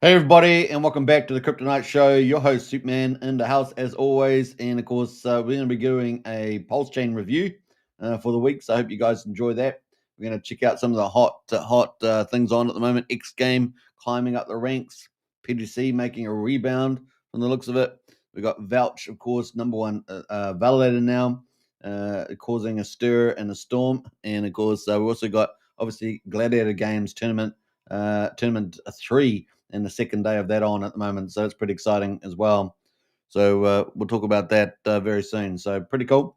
Hey everybody, and welcome back to the Crypto Night Show. Your host Superman in the house as always, and of course we're going to be doing a PulseChain review for the week. So I hope you guys enjoy that. We're going to check out some of the hot things on at the moment. XGame climbing up the ranks, pTGC making a rebound from the looks of it. We got Vouch, of course, number one validator now, causing a stir and a storm, and of course we also got obviously Gladiator Games tournament 3 and the second day of that on at the moment. So it's pretty exciting as well. So we'll talk about that very soon. So pretty cool.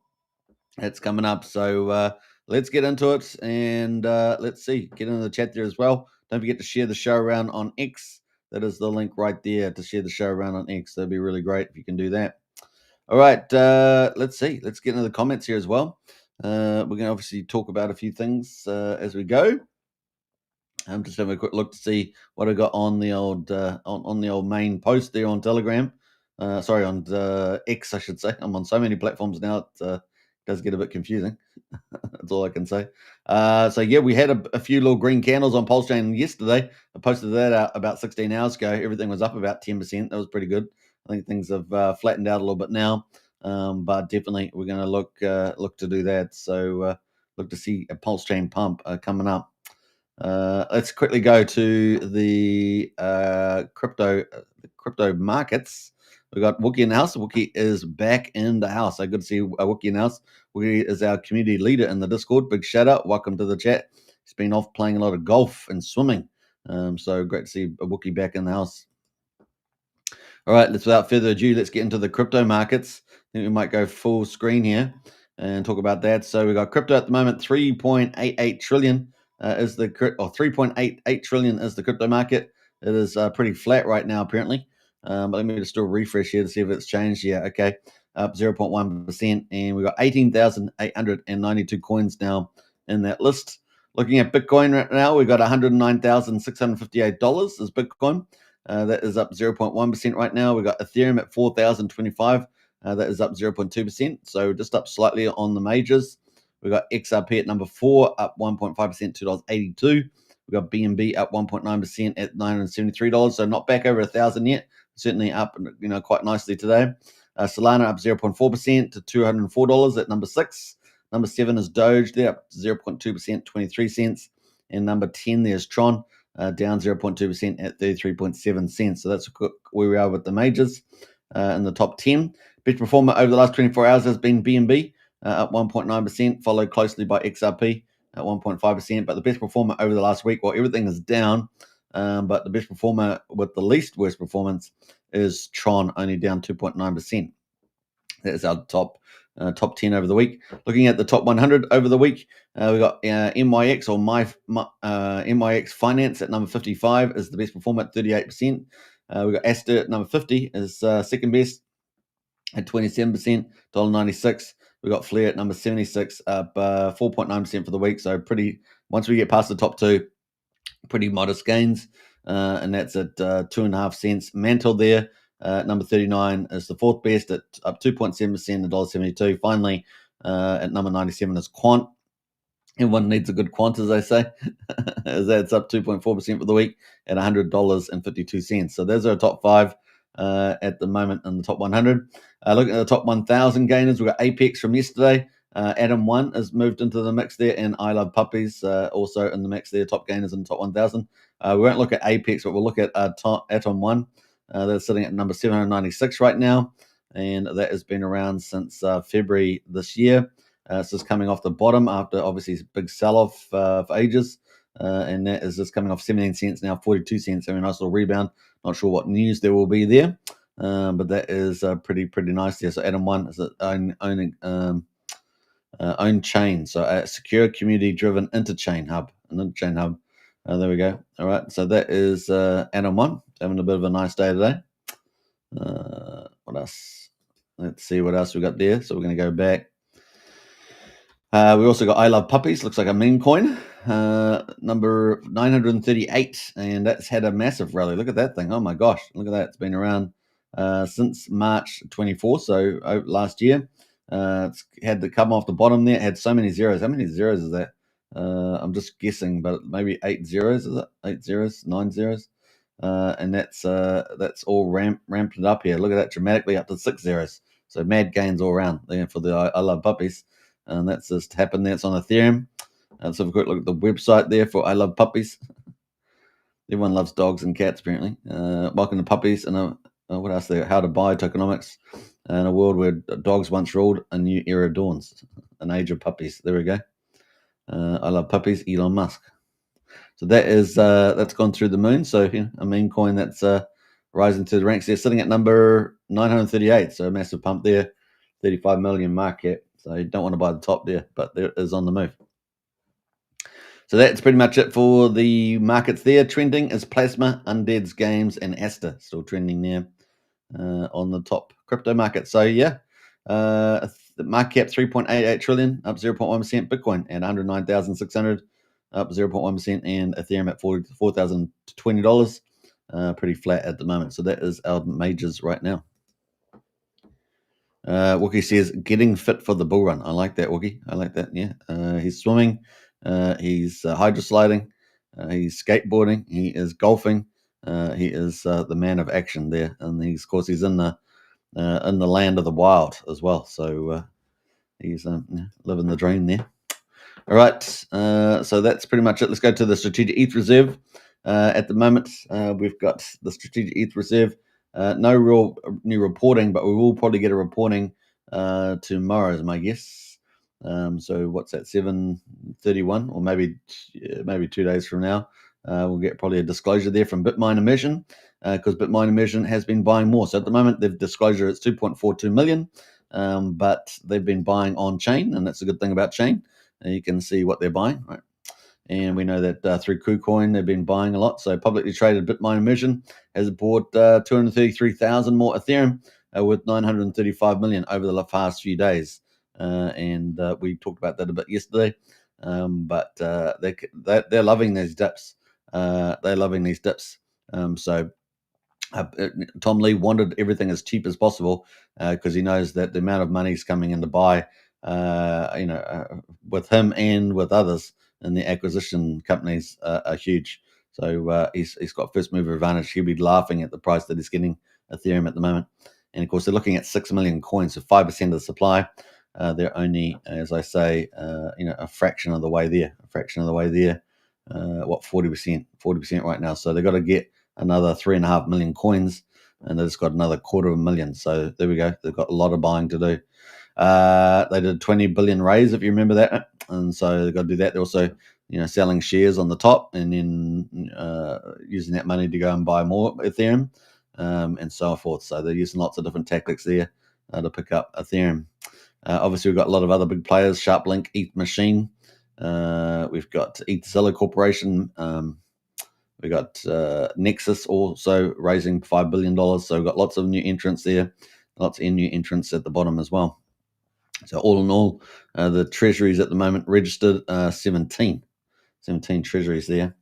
It's coming up. So let's get into it and let's see. Get into the chat there as well. Don't forget to share the show around on X. That is the link right there to share the show around on X. That'd be really great if you can do that. All right. Let's see. Let's get into the comments here as well. We're going to obviously talk about a few things as we go. I'm just having a quick look to see what I got on the old on the old main post there on Telegram. Sorry, on X, I should say. I'm on so many platforms now; it does get a bit confusing. That's all I can say. So yeah, we had a few little green candles on PulseChain yesterday. I posted that out about 16 hours ago. Everything was up about 10%. That was pretty good. I think things have flattened out a little bit now, but definitely we're going to look to do that. So look to see a PulseChain pump coming up. Let's quickly go to the crypto markets. We got Wookie in the house. Wookie is back in the house. So good to see Wookie in the house. Wookie is our community leader in the Discord. Big shout out. Welcome to the chat. He's been off playing a lot of golf and swimming. So great to see Wookie back in the house. All right, without further ado, let's get into the crypto markets. I think we might go full screen here and talk about that. So we got crypto at the moment, 3.88 trillion is the 3.88 trillion is the crypto market. It is pretty flat right now, apparently. But let me just do a refresh here to see if it's changed. Yeah, okay, up 0.1%, and we got 18,892 coins now in that list. Looking at Bitcoin right now, we got $109,658 is Bitcoin. That is up 0.1% right now. We got Ethereum at 4,025. That is up 0.2%. So just up slightly on the majors. We got XRP at number 4, up 1.5%, $2.82. We got BNB up 1.9% at $973. So not back over 1,000 yet. Certainly up, quite nicely today. Solana up 0.4% to $204 at number 6. Number 7 is Doge. They're up 0.2%, 23 cents. And number 10, there's Tron. Down 0.2% at 33.7 cents. So that's where we are with the majors in the top 10. Best performer over the last 24 hours has been BNB, up 1.9%, followed closely by XRP at 1.5%. But the best performer over the last week, well, everything is down, but the best performer with the least worst performance is Tron, only down 2.9%. That is our top 10 over the week. Looking at the top 100 over the week, we got MYX or MYX Finance at number 55 is the best performer at 38%. We got Aster at number 50 is second best at 27%, $1.96. We got Flair at number 76, up 4.9% for the week. So pretty. Once we get past the top 2, pretty modest gains, and that's at 2.5 cents. Mantle there. Number 39 is the fourth best at up 2.7%, $1.72. Finally, at number 97 is Quant. Everyone needs a good quant, as they say. As that's up 2.4% for the week at $100.52. So there's our top 5 at the moment in the top 100. Looking at the top 1,000 gainers, we've got Apex from yesterday. Adam 1 has moved into the mix there, and I Love Puppies also in the mix there, top gainers in the top 1,000. We won't look at Apex, but we'll look at Atom 1. They're sitting at number 796 right now, and that has been around since February this year. So it's coming off the bottom after obviously a big sell-off for ages, and that is just coming off 17 cents now, 42 cents. So a nice little rebound. Not sure what news there will be there, but that is pretty nice there. So Atom 1 is own chain, so a secure community-driven interchain hub, an interchain hub. There we go. All right, so that is Atom 1 having a bit of a nice day today. What else? Let's see what else we got there. So we're going to go back. We also got I Love Puppies. Looks like a meme coin, number 938, and that's had a massive rally. Look at that thing. Oh my gosh, look at that. It's been around since March 24, so last year. It's had to come off the bottom there. It had so many zeros. How many zeros is that? I'm just guessing, but maybe 8 zeros. Is it 8 zeros, 9 zeros? and that's all ramped it up here. Look at that, dramatically up to 6 zeros. So mad gains all around there for the I Love Puppies, and that's just happened. That's on Ethereum. So have a quick look at the website there for I Love Puppies. Everyone loves dogs and cats, apparently. Welcome to Puppies, and what else there? How to buy tokenomics in a world where dogs once ruled, a new era dawns, an age of puppies. There we go. I Love Puppies, Elon Musk. So that's gone through the moon. So a meme coin that's rising to the ranks. They're sitting at number 938. So a massive pump there, 35 million market. So you don't want to buy the top there, but there is on the move. So that's pretty much it for the markets there. Trending is Plasma, Undeads Games, and Asta still trending there on the top crypto market. So yeah, the market cap 3.88 trillion, up 0.1%. Bitcoin at 109,600, up 0.1%, and Ethereum at $4,020. Pretty flat at the moment. So that is our majors right now. Wookie says, getting fit for the bull run. I like that, Wookie. I like that. Yeah. He's swimming. He's hydrosliding. He's skateboarding. He is golfing. He is the man of action there. And of course, he's in the land of the wild as well. So he's living the dream there. All right. So that's pretty much it. Let's go to the Strategic ETH Reserve. At the moment, we've got the Strategic ETH Reserve. No real new reporting, but we will probably get a reporting tomorrow, is my guess. So what's that? 7:31, or maybe 2 days from now, we'll get probably a disclosure there from Bitmine Emission, because Bitmine Emission has been buying more. So at the moment, they've disclosure it's 2.42 million, but they've been buying on chain, and that's a good thing about chain. You can see what they're buying, right? And we know that through KuCoin, they've been buying a lot. So publicly traded Bitmine Emission has bought 233,000 more Ethereum with 935 million over the past few days. And we talked about that a bit yesterday. But they're loving these dips. They're loving these dips. So Tom Lee wanted everything as cheap as possible because he knows that the amount of money is coming in to buy, with him and with others in the acquisition companies are huge. So he's got first mover advantage. He'll be laughing at the price that he's getting Ethereum at the moment. And of course, they're looking at 6 million coins, so 5% of the supply. They're only, as I say, a fraction of the way there. 40%? 40% right now. So they've got to get another 3.5 million coins, and they've just got another 250,000. So there we go. They've got a lot of buying to do. They did 20 billion raise, if you remember that, and so they've got to do that. They're also, selling shares on the top, and then using that money to go and buy more Ethereum, and so forth. So they're using lots of different tactics there to pick up Ethereum. Obviously, we've got a lot of other big players: SharpLink, ETH Machine. We've got ETHZilla Corporation. We got Nexus also raising $5 billion. So we've got lots of new entrants there, lots of new entrants at the bottom as well. So all in all, the treasuries at the moment registered 17 treasuries there.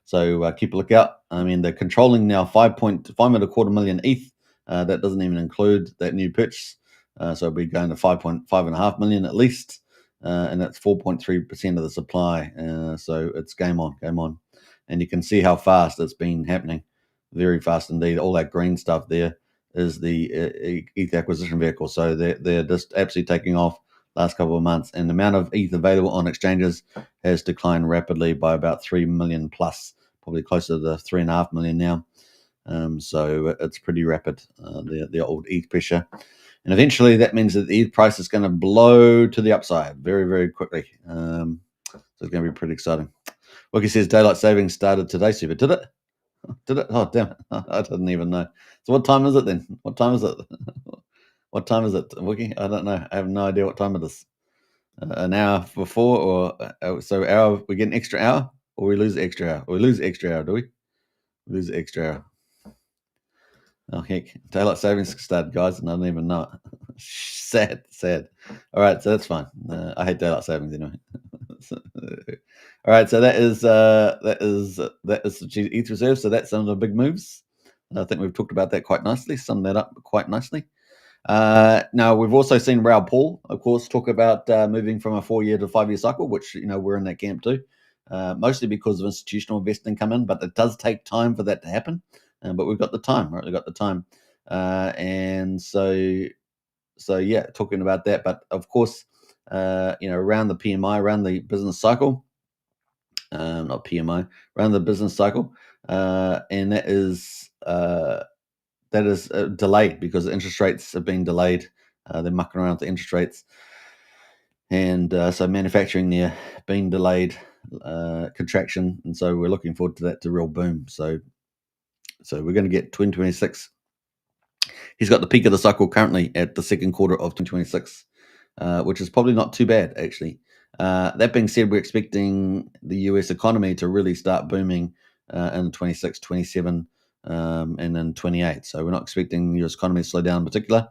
So keep a lookout. I mean, they're controlling now 5.25 million ETH. That doesn't even include that new purchase. So we'll be going to 5.5 million at least. And that's 4.3% of the supply. So it's game on. And you can see how fast it's been happening. Very fast indeed. All that green stuff there is the ETH acquisition vehicle. So they're just absolutely taking off last couple of months. And the amount of ETH available on exchanges has declined rapidly by about 3 million plus, probably closer to 3.5 million now. So it's pretty rapid, the old ETH pressure. And eventually that means that the ETH price is going to blow to the upside very, very quickly. So it's going to be pretty exciting. Wookie says daylight savings started today, Super. Did it? Oh, damn it. I didn't even know. So what time is it then? What time is it? What time is it, Wookie? I don't know. I have no idea what time it is. An hour before, or so we get an extra hour, or we lose the extra hour? We lose the extra hour, do we? We lose the extra hour. Oh, heck. Daylight savings started, guys, and I didn't even know it. Sad. All right, so that's fine. I hate daylight savings anyway. All right, so that is the ETH reserve. So that's some of the big moves. I think we've talked about that quite nicely, summed that up quite nicely. Now we've also seen Raoul Pal, of course, talk about moving from a 4-year to 5-year cycle, which we're in that camp too. mostly because of institutional investing come in, but it does take time for that to happen. But we've got the time, right? We've got the time. And so yeah, talking about that. But of course, around the PMI, around the business cycle, not PMI, around the business cycle, and that is delayed because interest rates have been delayed. They're mucking around with the interest rates, and so manufacturing there being delayed, contraction, and so we're looking forward to that to real boom. So we're going to get 2026. He's got the peak of the cycle currently at the second quarter of 2026, which is probably not too bad, actually. That being said, we're expecting the US economy to really start booming in 26, 27, and then 28. So we're not expecting the US economy to slow down in particular,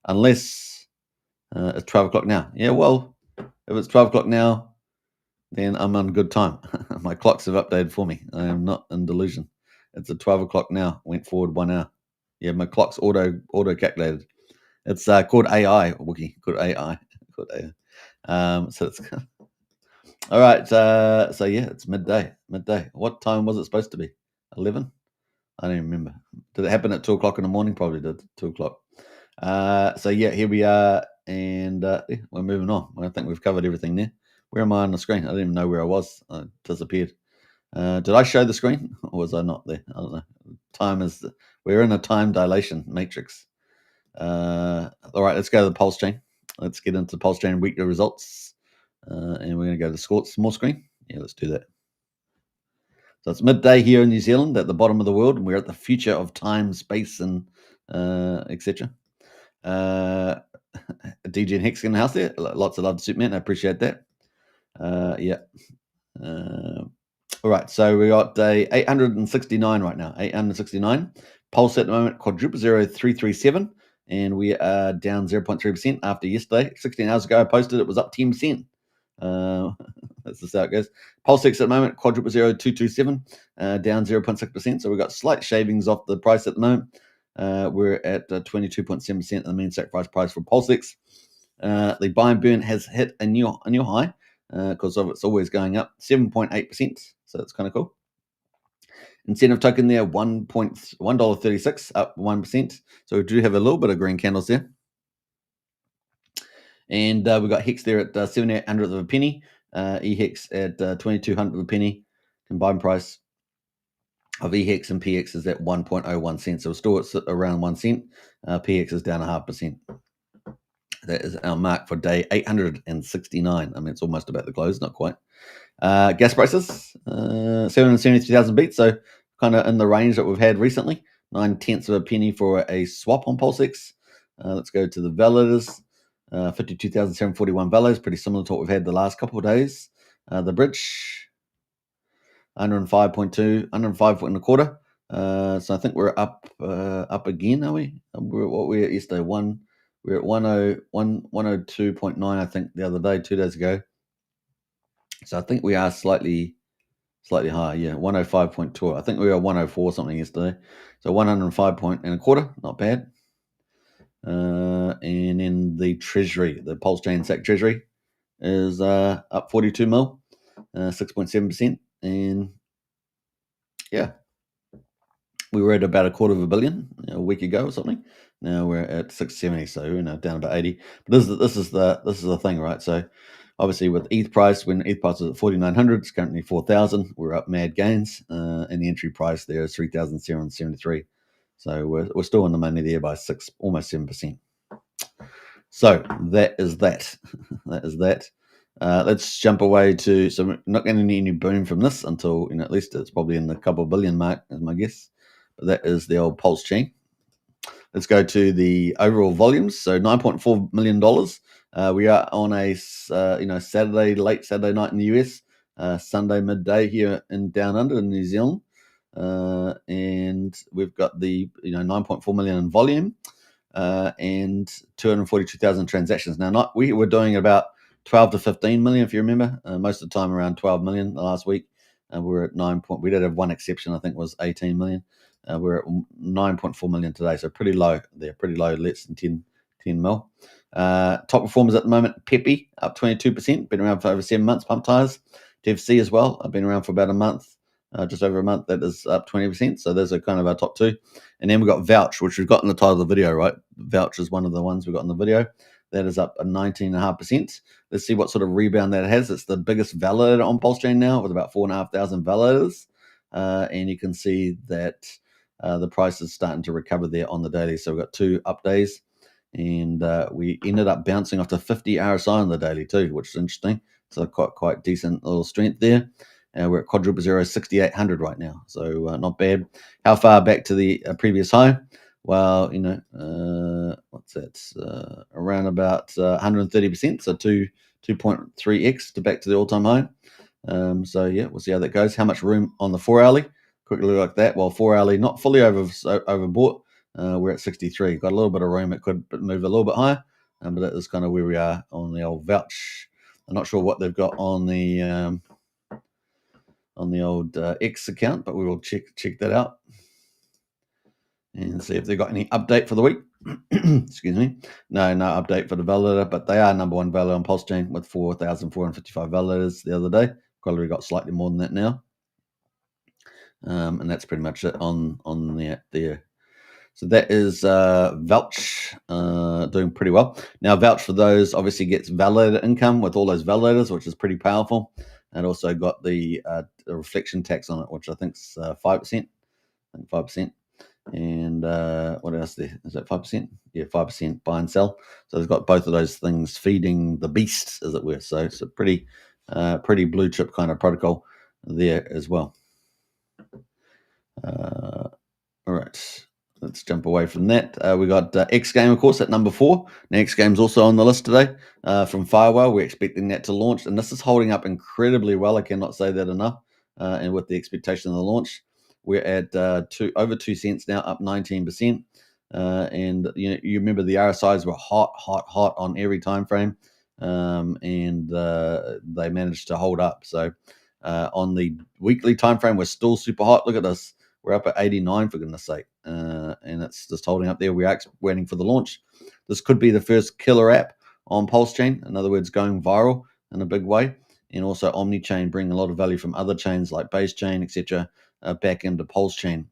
unless it's 12 o'clock now. Yeah, well, if it's 12 o'clock now, then I'm on good time. My clocks have updated for me. I am not in delusion. It's at 12 o'clock now. Went forward 1 hour. Yeah, my clock's auto calculated. It's called AI, Wookie. Called AI. Called AI. So it's all right. So yeah, it's midday. Midday. What time was it supposed to be? 11? I don't even remember. Did it happen at 2 o'clock in the morning? Probably did. 2 o'clock. So yeah, here we are, and yeah, we're moving on. I think we've covered everything there. Where am I on the screen? I didn't even know where I was. I disappeared. Did I show the screen, or was I not there? I don't know. We're in a time dilation matrix. All right, let's go to the PulseChain. Let's get into PulseChain weekly results, and we're going to go to the small screen. Yeah, let's do that. So it's midday here in New Zealand, at the bottom of the world, and we're at the future of time, space, and etc. DJ and Hex in the house there. Lots of love to Superman. I appreciate that. Yeah. All right, so we got 869 right now. 869. Pulse at the moment, quadruple 0337, and we are down 0.3% after yesterday. 16 hours ago, I posted it was up 10%. That's just how it goes. Pulse X at the moment, quadruple 0227, down 0.6%. So we've got slight shavings off the price at the moment. We're at 22.7% of the mean sacrifice price for Pulse X. The buy and burn has hit a new high because of it's always going up, 7.8%. So that's kind of cool. Incentive token there, $1.36, up 1%. So we do have a little bit of green candles there. And we've got Hex there at 7800th of a penny. EHEX at 2200th of a penny. Combined price of EHEX and PX is at 1.01 cents. So we're still at around 1 cent. PX is down 0.5%. That is our mark for day 869. I mean, it's almost about the close, not quite. Gas prices, 773,000 beats, so kind of in the range that we've had recently. 9/10 of a penny for a swap on PulseX. Let's go to the validators. 52,741 valos, pretty similar to what we've had the last couple of days. The bridge, 105.2, 105.25. So I think we're up again, are we? What we at yesterday? We're at 102.9, I think, the other day, 2 days ago. So I think we are slightly higher, yeah, 105.2. I think we were 104 something yesterday. So 105.25, not bad. And then the treasury, the PulseChain SAC treasury is up 42 mil, 6.7%. And yeah, we were at about $250 million a week ago or something. Now we're at 670, so down about 80. But this is the thing, right? So obviously with ETH price, when ETH price was at 4,900, it's currently 4,000. We're up mad gains, and the entry price there is 3,773. So we're still in the money there by almost 7%. So that is that. That is that. Let's jump away to. So we're not going to need any boom from this until at least it's probably in the couple billion mark, is my guess. But that is the old PulseChain. Let's go to the overall volumes. So $9.4 million. We are on a Saturday, late Saturday night in the US, Sunday midday here in Down Under in New Zealand, and we've got the 9.4 million in volume and 242,000 transactions. Now, we were doing about 12 to 15 million, if you remember. Most of the time around 12 million the last week. We're at 9. We did have one exception, I think, was 18 million. We're at 9.4 million today, so pretty low there, pretty low, less than 10 mil. Top performers at the moment, Peppy, up 22%, been around for over 7 months, Pump Tires, TFC as well. I've been around for about a month, just over a month. That is up 20%. So those are kind of our top two. And then we've got Vouch, which we've got in the title of the video, right? Vouch is one of the ones we've got in the video. That is up 19.5%. Let's see what sort of rebound that has. It's the biggest validator on PulseChain now with about 4,500 validators. And you can see that the price is starting to recover there on the daily. So we've got 2 up days. And we ended up bouncing off to 50 RSI on the daily too, which is interesting. So quite decent little strength there. We're at quadruple zero 6,800 right now, so not bad. How far back to the previous high? Well, what's that? Around about 130%, so 2.3x to back to the all-time high. So yeah, we'll see how that goes. How much room on the 4-hourly? Quickly look at that. Well, 4-hourly not fully overbought. We're at 63. Got a little bit of room. It could move a little bit higher, but that is kind of where we are on the old Vouch. I'm not sure what they've got on the old X account, but we will check that out and see if they've got any update for the week. Excuse me. No update for the validator, but they are number one validator on PulseChain with 4,455 validators the other day. Probably got slightly more than that now. And that's pretty much it on the there. So that is Vouch doing pretty well. Now, Vouch for those obviously gets validator income with all those validators, which is pretty powerful. And also got the reflection tax on it, which I think is 5%. 5%. And what else there? Is that 5%? Yeah, 5% buy and sell. So it's got both of those things feeding the beast, as it were. So it's a pretty blue chip kind of protocol there as well. All right. Let's jump away from that. We got XGame, of course, at number 4. Now, XGame's also on the list today from Firewall. We're expecting that to launch, and this is holding up incredibly well. I cannot say that enough. And with the expectation of the launch, we're at over 2 cents now, up 19%. And you remember the RSIs were hot on every time frame, and they managed to hold up. So on the weekly time frame, we're still super hot. Look at this. We're up at 89, for goodness sake, and it's just holding up there. We are waiting for the launch. This could be the first killer app on PulseChain. In other words, going viral in a big way, and also OmniChain bringing a lot of value from other chains like BaseChain, etc., back into PulseChain.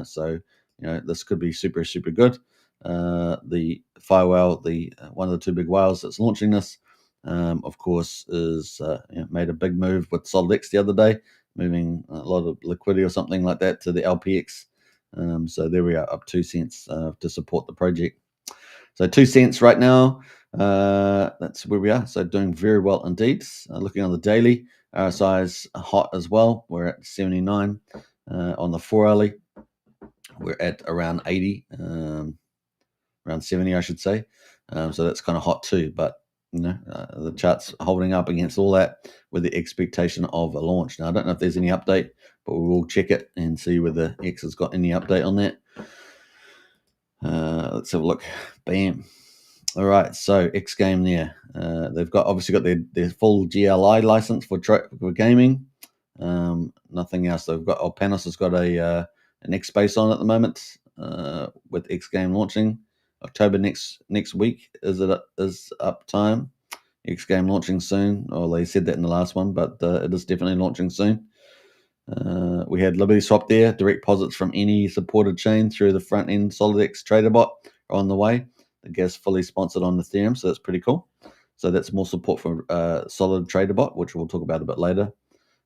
So this could be super good. The Firewall, one of the 2 big whales that's launching this, of course, is made a big move with SolidX the other day, moving a lot of liquidity or something like that to the LPX. So there we are, up 2 cents to support the project. So 2 cents right now. That's where we are. So doing very well indeed. Looking on the daily, RSI is hot as well. We're at 79. On the 4-hourly, we're at around 80, around 70, I should say. So that's kind of hot too. But the chart's holding up against all that with the expectation of a launch. Now, I don't know if there's any update, but we will check it and see whether X has got any update on that. Let's have a look. Bam. All right, so XGame there. They've obviously got their full GLI license for gaming. Nothing else. They've got Panos has got an X space on at the moment with XGame launching. October next week is up time. XGame launching soon. Oh, they said that in the last one, but it is definitely launching soon. We had Liberty Swap there, direct deposits from any supported chain through the front end SolidX trader bot are on the way. The gas fully sponsored on Ethereum, so that's pretty cool. So that's more support for Solid Trader bot, which we'll talk about a bit later.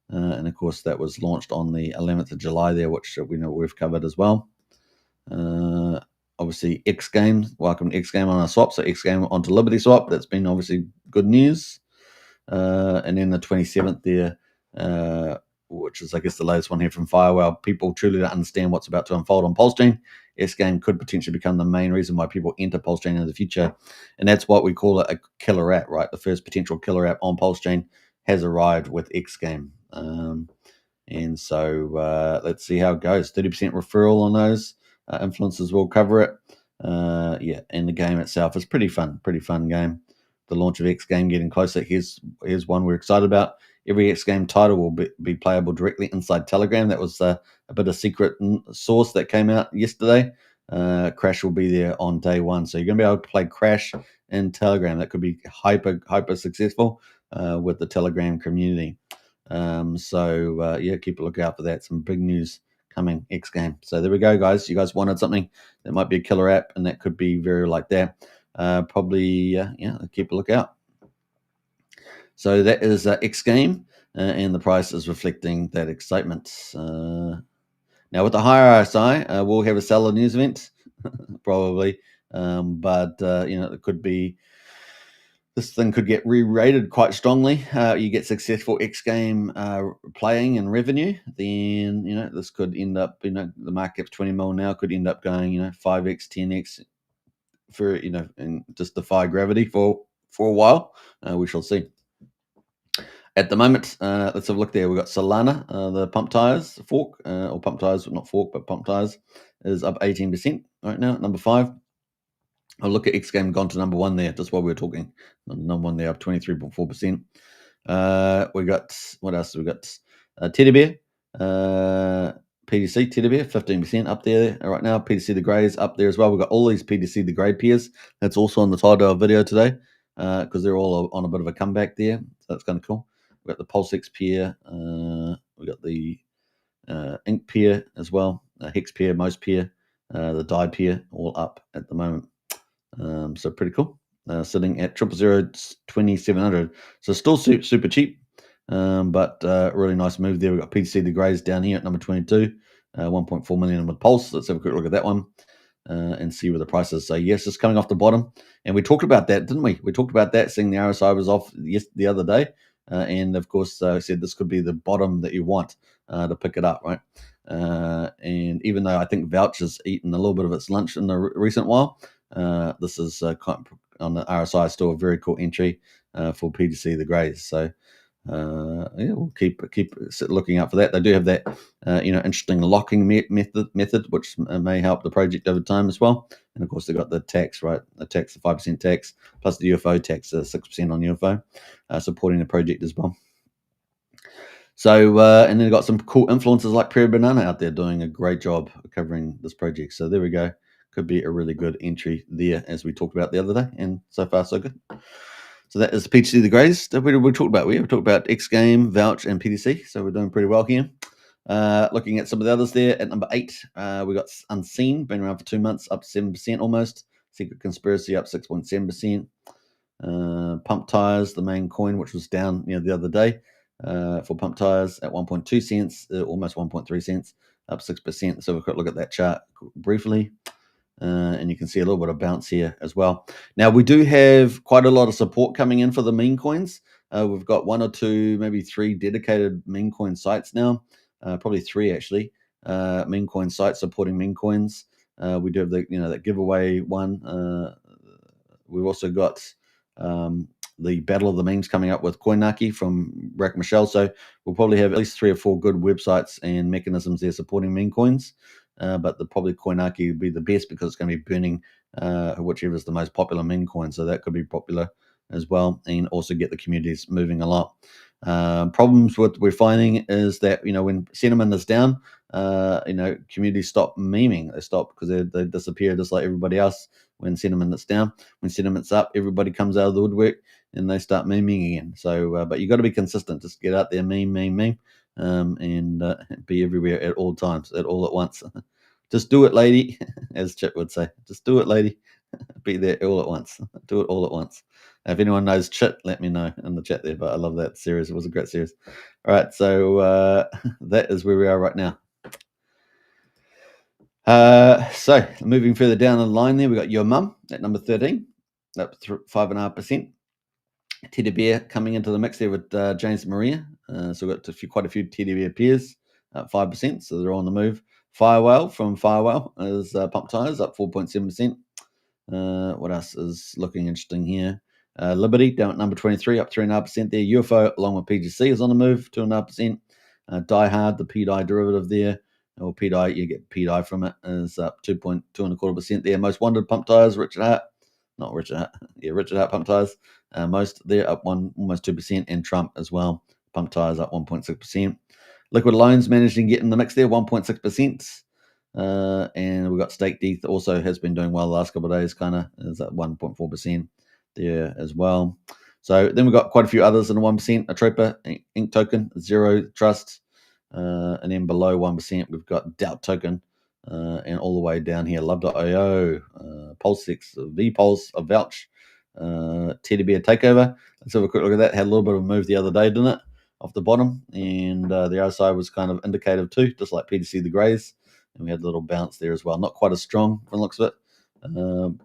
And of course, that was launched on the 11th of July there, which we know we've covered as well. Obviously, XGame, welcome to XGame on our swap. So XGame onto Liberty Swap. That's been obviously good news. And then the 27th there, which is, I guess, the latest one here from Firewall. People truly don't understand what's about to unfold on PulseChain. XGame could potentially become the main reason why people enter PulseChain in the future. And that's what we call a killer app, right? The first potential killer app on PulseChain has arrived with XGame. And so let's see how it goes. 30% referral on those. Influencers will cover it. And the game itself is pretty fun game. The launch of XGame getting closer. Here's one we're excited about. Every XGame title will be playable directly inside Telegram. That was a bit of secret source that came out yesterday. Crash will be there on day 1. So you're going to be able to play Crash in Telegram. That could be hyper successful with the Telegram community. Yeah, keep a lookout for that. Some big news coming XGame. So there we go, guys. You guys wanted something that might be a killer app, and that could be very like that. Keep a lookout. So that is XGame, and the price is reflecting that excitement. Now with the higher RSI, we'll have a seller news event probably, it could be. This thing could get re-rated quite strongly. You get successful XGame playing and revenue, then this could end up. The market's 20 mil now, could end up going 5x, 10x for and just defy gravity for a while. We shall see. At the moment, let's have a look there. We've got Solana, the pump tires fork, or pump tires, not fork, but pump tires is up 18% right now, number 5. I'll look at XGame gone to number 1 there, just while we were talking. Number 1 there, up 23.4%. We got, what else? We got Teddy Bear, PTC Teddy Bear, 15% up there right now. PTC the Greys up there as well. We've got all these PTC the Grey peers. That's also on the title of our video today, because they're all on a bit of a comeback there. So that's kind of cool. We've got the PulseX peer. We've got the Ink peer as well. Hex peer, Most peer, the Die peer, all up at the moment. So pretty cool. Sitting at 0002700. So still super cheap, but really nice move there. We've got PTC the Greys down here at number 22, 1.4 million with Pulse. Let's have a quick look at that one and see where the price is. So yes, it's coming off the bottom, and we talked about that, didn't we? We talked about that, seeing the RSI was off the other day, and of course said this could be the bottom that you want to pick it up, right? And even though I think Vouch has eaten a little bit of its lunch in the recent while, this is on the RSI still a very cool entry for PTC the Greys. So we'll keep looking out for that. They do have that interesting locking method, which may help the project over time as well. And of course, they've got the tax, right? The 5% tax plus the UFO tax, 6% on UFO, supporting the project as well. So, and then they've got some cool influencers like Prairie Banana out there doing a great job covering this project. So there we go. Could be a really good entry there, as we talked about the other day, and so far so good. So that is PTC the Greys that we talked about. We talked about XGame, Vouch, and PTC. So we're doing pretty well here. Looking at some of the others there, at number 8, we got Unseen, been around for 2 months, up 7% almost. Secret Conspiracy up 6.7%. Pump Tires, the main coin, which was down the other day for Pump Tires at 1.2 cents, almost 1.3 cents, up 6%. So we'll quick look at that chart briefly. And you can see a little bit of bounce here as well. Now, we do have quite a lot of support coming in for the meme coins. We've got 1 or 2, maybe 3 dedicated meme coin sites now, probably 3 actually, meme coin sites supporting meme coins. We do have that giveaway one. We've also got the Battle of the Memes coming up with Coinaki from Rack Michelle. So we'll probably have at least 3 or 4 good websites and mechanisms there supporting meme coins. But probably Coinaki would be the best, because it's going to be burning whichever is the most popular meme coin. So that could be popular as well, and also get the communities moving a lot. Problems with we're finding is that when sentiment is down, communities stop memeing. They stop because they disappear just like everybody else when sentiment is down. When sentiment's up, everybody comes out of the woodwork and they start memeing again. So, but you got to be consistent. Just get out there, meme, and be everywhere at all times, all at once. Just do it, lady, as Chip would say. Just do it, lady. Be there all at once. Do it all at once. If anyone knows Chip, let me know in the chat there. But I love that series. It was a great series. All right, so that is where we are right now. So moving further down the line there, we got Your Mum at number 13, up 5.5%. Teddy Bear coming into the mix there with James Maria. So we've got quite a few Teddy Bear peers, up 5%, so they're on the move. Firewhale from Firewhale is Pump Tires, up 4.7%. What else is looking interesting here? Liberty down at number 23, up 3.5% there. UFO along with PGC is on the move, 2.5%. Die Hard, the PDI derivative there, or PDI, you get PDI from it, is up 2.25% there. Most Wanted Pump Tires, Richard Hart Pump Tires, most there up almost 2%, and Trump as well, Pump Tires up 1.6%. Liquid Loans managed to get in the mix there, 1.6%. And we've got Stake Death also has been doing well the last couple of days, kind of is at 1.4% there as well. So then we've got quite a few others in the 1%, a Trooper, Ink Token, Zero Trust, and then below 1%, we've got Doubt Token, and all the way down here, Love.io, PulseX, VPulse, a Vouch, Teddy Bear Takeover. Let's have a quick look at that. Had a little bit of a move the other day, didn't it? Off the bottom, and the RSI was kind of indicative too, just like PTC the Greys, and we had a little bounce there as well. Not quite as strong from the looks of it,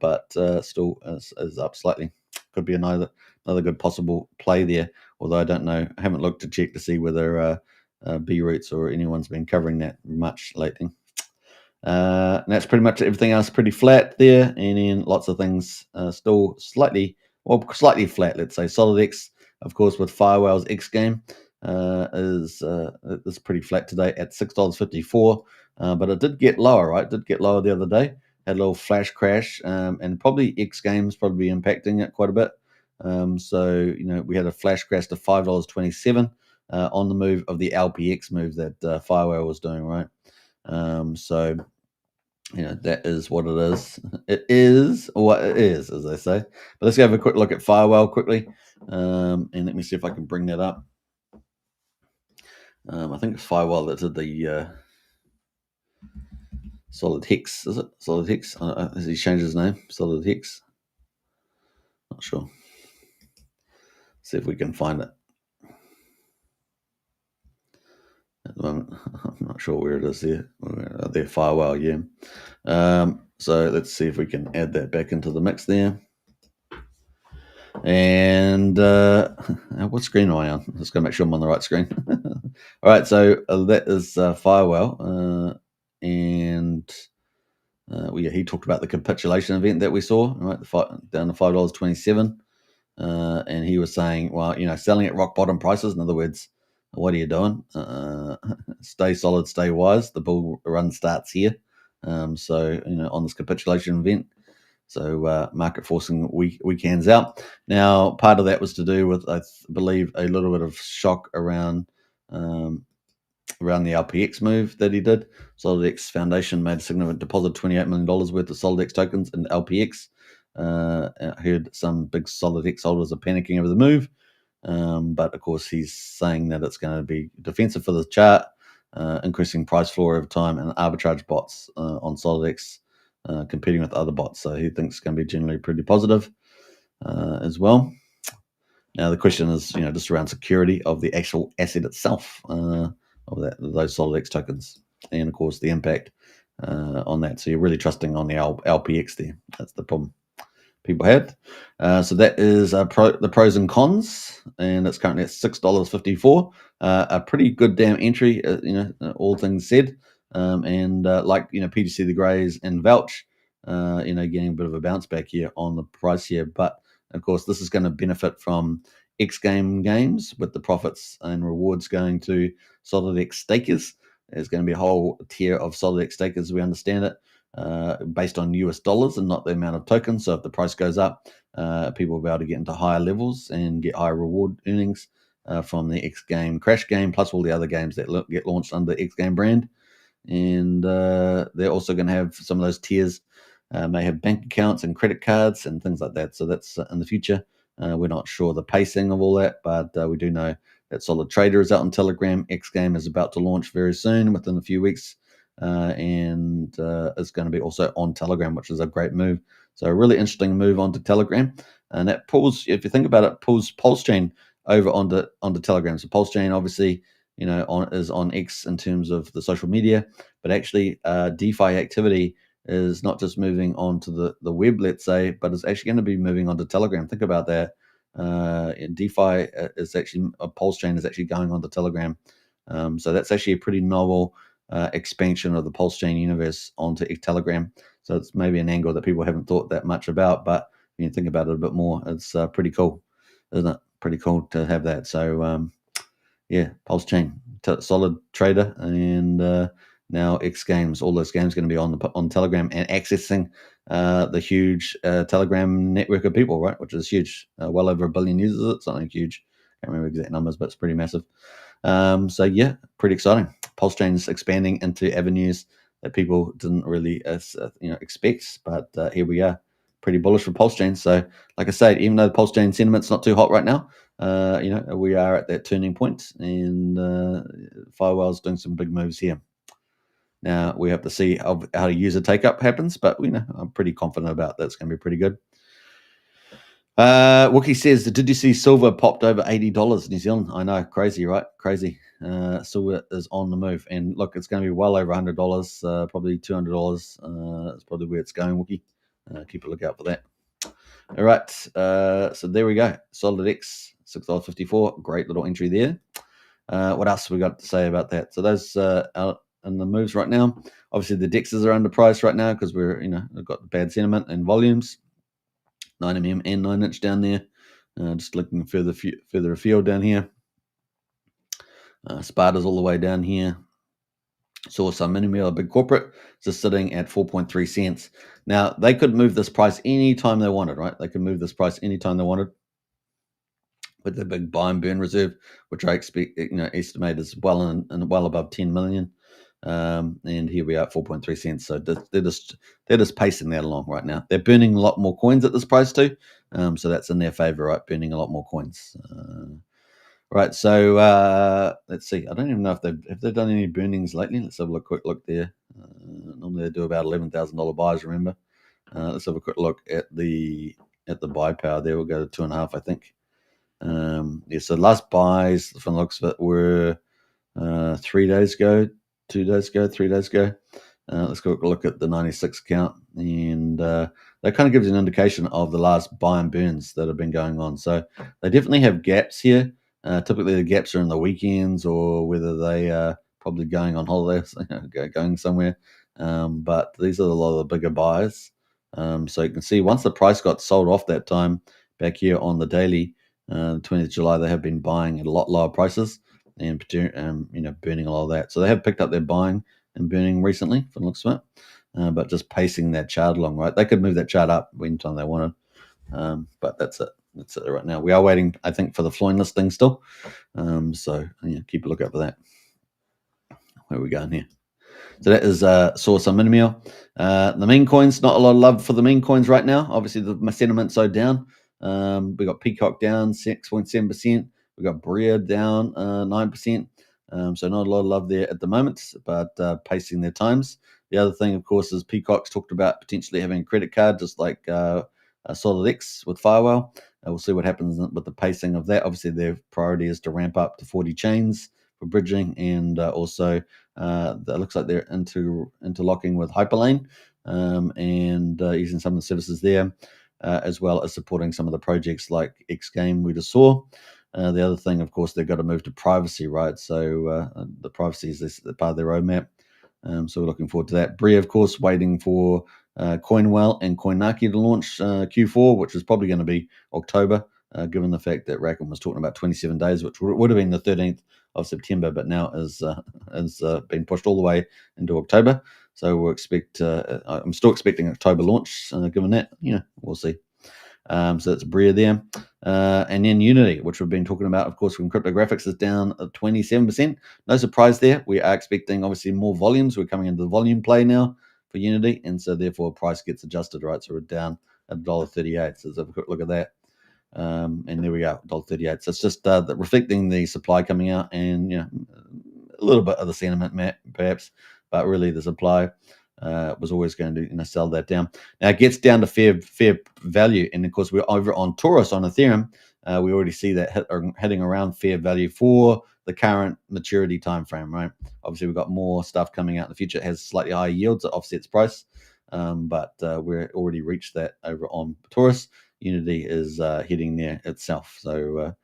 but still is up slightly. Could be another good possible play there, although I don't know. I haven't looked to check to see whether B Roots or anyone's been covering that much lately. And that's pretty much everything else pretty flat there, and then lots of things still slightly flat, let's say. SolidX, of course, with Firewall's XGame is pretty flat today at $6.54, but it did get lower, right? It did get lower the other day. Had a little flash crash, and probably XGame's probably impacting it quite a bit. So we had a flash crash to $5.27 on the move of the LPX move that Firewall was doing, right? So that is what it is. It is what it is, as they say. But let's go have a quick look at Firewall quickly, and let me see if I can bring that up. I think it's Firewall that did the Solid Hex. Is it Solid Hex? Has he changed his name? Solid Hex. Not sure. See if we can find it. At the moment, I'm not sure where it is there. There, Firewall, yeah. So let's see if we can add that back into the mix there. And what screen am I on? Just going to make sure I'm on the right screen. All right, so that is Firewall. And he talked about the capitulation event that we saw, right? Down to $5.27. And he was saying, well, selling at rock bottom prices. In other words, what are you doing? Stay solid, stay wise. The bull run starts here. So, on this capitulation event. So market forcing weekends out. Now, part of that was to do with, I believe, a little bit of shock around the LPX move that he did. SolidX Foundation made a significant deposit, $28 million worth of SolidX tokens in LPX. I heard some big SolidX holders are panicking over the move. But of course, he's saying that it's going to be defensive for the chart, increasing price floor over time, and arbitrage bots on SolidX competing with other bots. So he thinks it's going to be generally pretty positive as well. Now the question is, just around security of the actual asset itself, of those SolidX tokens, and of course the impact on that. So you're really trusting on the LPX there. That's the problem people had. So that is the pros and cons, and it's currently at $6.54. A pretty good damn entry, all things said. And like PTC the Greys and Vouch, getting a bit of a bounce back here on the price here. But of course, this is going to benefit from XGame games with the profits and rewards going to SolidX stakers. There's going to be a whole tier of SolidX stakers, as we understand it, based on US dollars and not the amount of tokens. So if the price goes up, people will be able to get into higher levels and get higher reward earnings from the XGame Crash game, plus all the other games that get launched under the XGame brand. And they're also going to have some of those tiers may have bank accounts and credit cards and things like that. So that's in the future. We're not sure the pacing of all that, but we do know that Solid Trader is out on Telegram. XGame is about to launch very soon, within a few weeks. And it's going to be also on Telegram, which is a great move. So a really interesting move onto Telegram. And that pulls, if you think about it, pulls PulseChain over onto Telegram. So PulseChain obviously, is on X in terms of the social media, but actually DeFi activity is not just moving onto the web, let's say, but it's actually going to be moving onto Telegram. Think about that. DeFi is actually, PulseChain is actually going onto Telegram. So that's actually a pretty novel expansion of the PulseChain universe onto Telegram. So it's maybe an angle that people haven't thought that much about, but when you think about it a bit more, it's pretty cool, isn't it? Pretty cool to have that. So PulseChain, Solid Trader, and now X Games. All those games going to be on Telegram and accessing the huge Telegram network of people, right? Which is huge. Well over 1 billion users. It's something huge. Can't remember exact numbers, but it's pretty massive. So pretty exciting. PulseChain's expanding into avenues that people didn't really expect, but here we are. pretty bullish for PulseChain. So, like I said, even though the PulseChain sentiment's not too hot right now, we are at that turning point, and Firewell's doing some big moves here. Now we have to see how user take up happens, but I'm pretty confident about that. It's going to be pretty good. Wookie says, did you see silver popped over $80 New Zealand? I know, crazy, right? Crazy. Silver is on the move, and look, it's going to be well over $100, probably $200. That's probably where it's going, Wookie. Keep a lookout for that. All right, so there we go. Solid X, $6.54. Great little entry there. What else have we got to say about that? So those are in the moves right now. Obviously, the DEXs are underpriced right now because we've got bad sentiment and volumes. 9mm and 9-inch down there. Just looking further afield down here. Sparta's all the way down here. Saw some mini-meal, a big corporate, just sitting at 4.3 cents. Now, they could move this price anytime they wanted, right? They could move this price anytime they wanted with the big buy and burn reserve, which I expect, estimate is well above 10 million. And here we are at 4.3 cents. So they're just pacing that along right now. They're burning a lot more coins at this price too. So that's in their favor, right? Burning a lot more coins. Right. So let's see. I don't even know if they've done any burnings lately. Let's have a quick look there. Normally they do about $11,000 buys. Remember. Let's have a quick look at the buy power there. We'll go to 2.5, I think. So last buys from the looks of it were 3 days ago, 2 days ago, 3 days ago. Let's go look at the 96 count, and that kind of gives you an indication of the last buy and burns that have been going on. So they definitely have gaps here. Typically the gaps are in the weekends, or whether they are probably going on holidays, going somewhere. But these are a lot of the bigger buys. So you can see once the price got sold off that time back here on the daily, 20th of July, they have been buying at a lot lower prices and burning a lot of that. So they have picked up their buying and burning recently, from the looks of it, but just pacing that chart along, right? They could move that chart up anytime they wanted, but that's it. That's it right now. We are waiting, I think, for the Floyd listing still. So keep a lookout for that. Where are we going here? So that is Source on Minimio. The meme coins, not a lot of love for the meme coins right now. Obviously, the sentiment's so down. We got Peacock down 6.7%. We got Bria down 9%. So not a lot of love there at the moment, but pacing their times. The other thing, of course, is Peacock's talked about potentially having a credit card, just like Solid X with Firewell. We'll see what happens with the pacing of that. Obviously, their priority is to ramp up to 40 chains for bridging, and also that looks like they're interlocking with Hyperlane and using some of the services there, as well as supporting some of the projects like XGame we just saw. The other thing, of course, they've got to move to privacy, right? So the privacy is part of their roadmap. So we're looking forward to that. Bria, of course, waiting for Coinwell and Coinaki to launch Q4, which is probably going to be October, given the fact that Rackham was talking about 27 days, which would have been the 13th of September, but now is been pushed all the way into October. So we'll expect. I'm still expecting October launch. Given that, we'll see. So that's Bria there. And then Unity, which we've been talking about, of course, when cryptographics is down 27%. No surprise there. We are expecting, obviously, more volumes. We're coming into the volume play now for Unity, and so therefore price gets adjusted, right? So we're down at $1.38. So let's have a quick look at that. And there we go, $1.38. So it's just reflecting the supply coming out, and a little bit of the sentiment, perhaps, but really the supply was always going to sell that down. Now it gets down to fair value, and of course we're over on Taurus on Ethereum. We already see that heading around fair value for the current maturity time frame, right? Obviously we've got more stuff coming out in the future. It has slightly higher yields, it offsets price, but we're already reached that over on Taurus. Unity is hitting there itself, so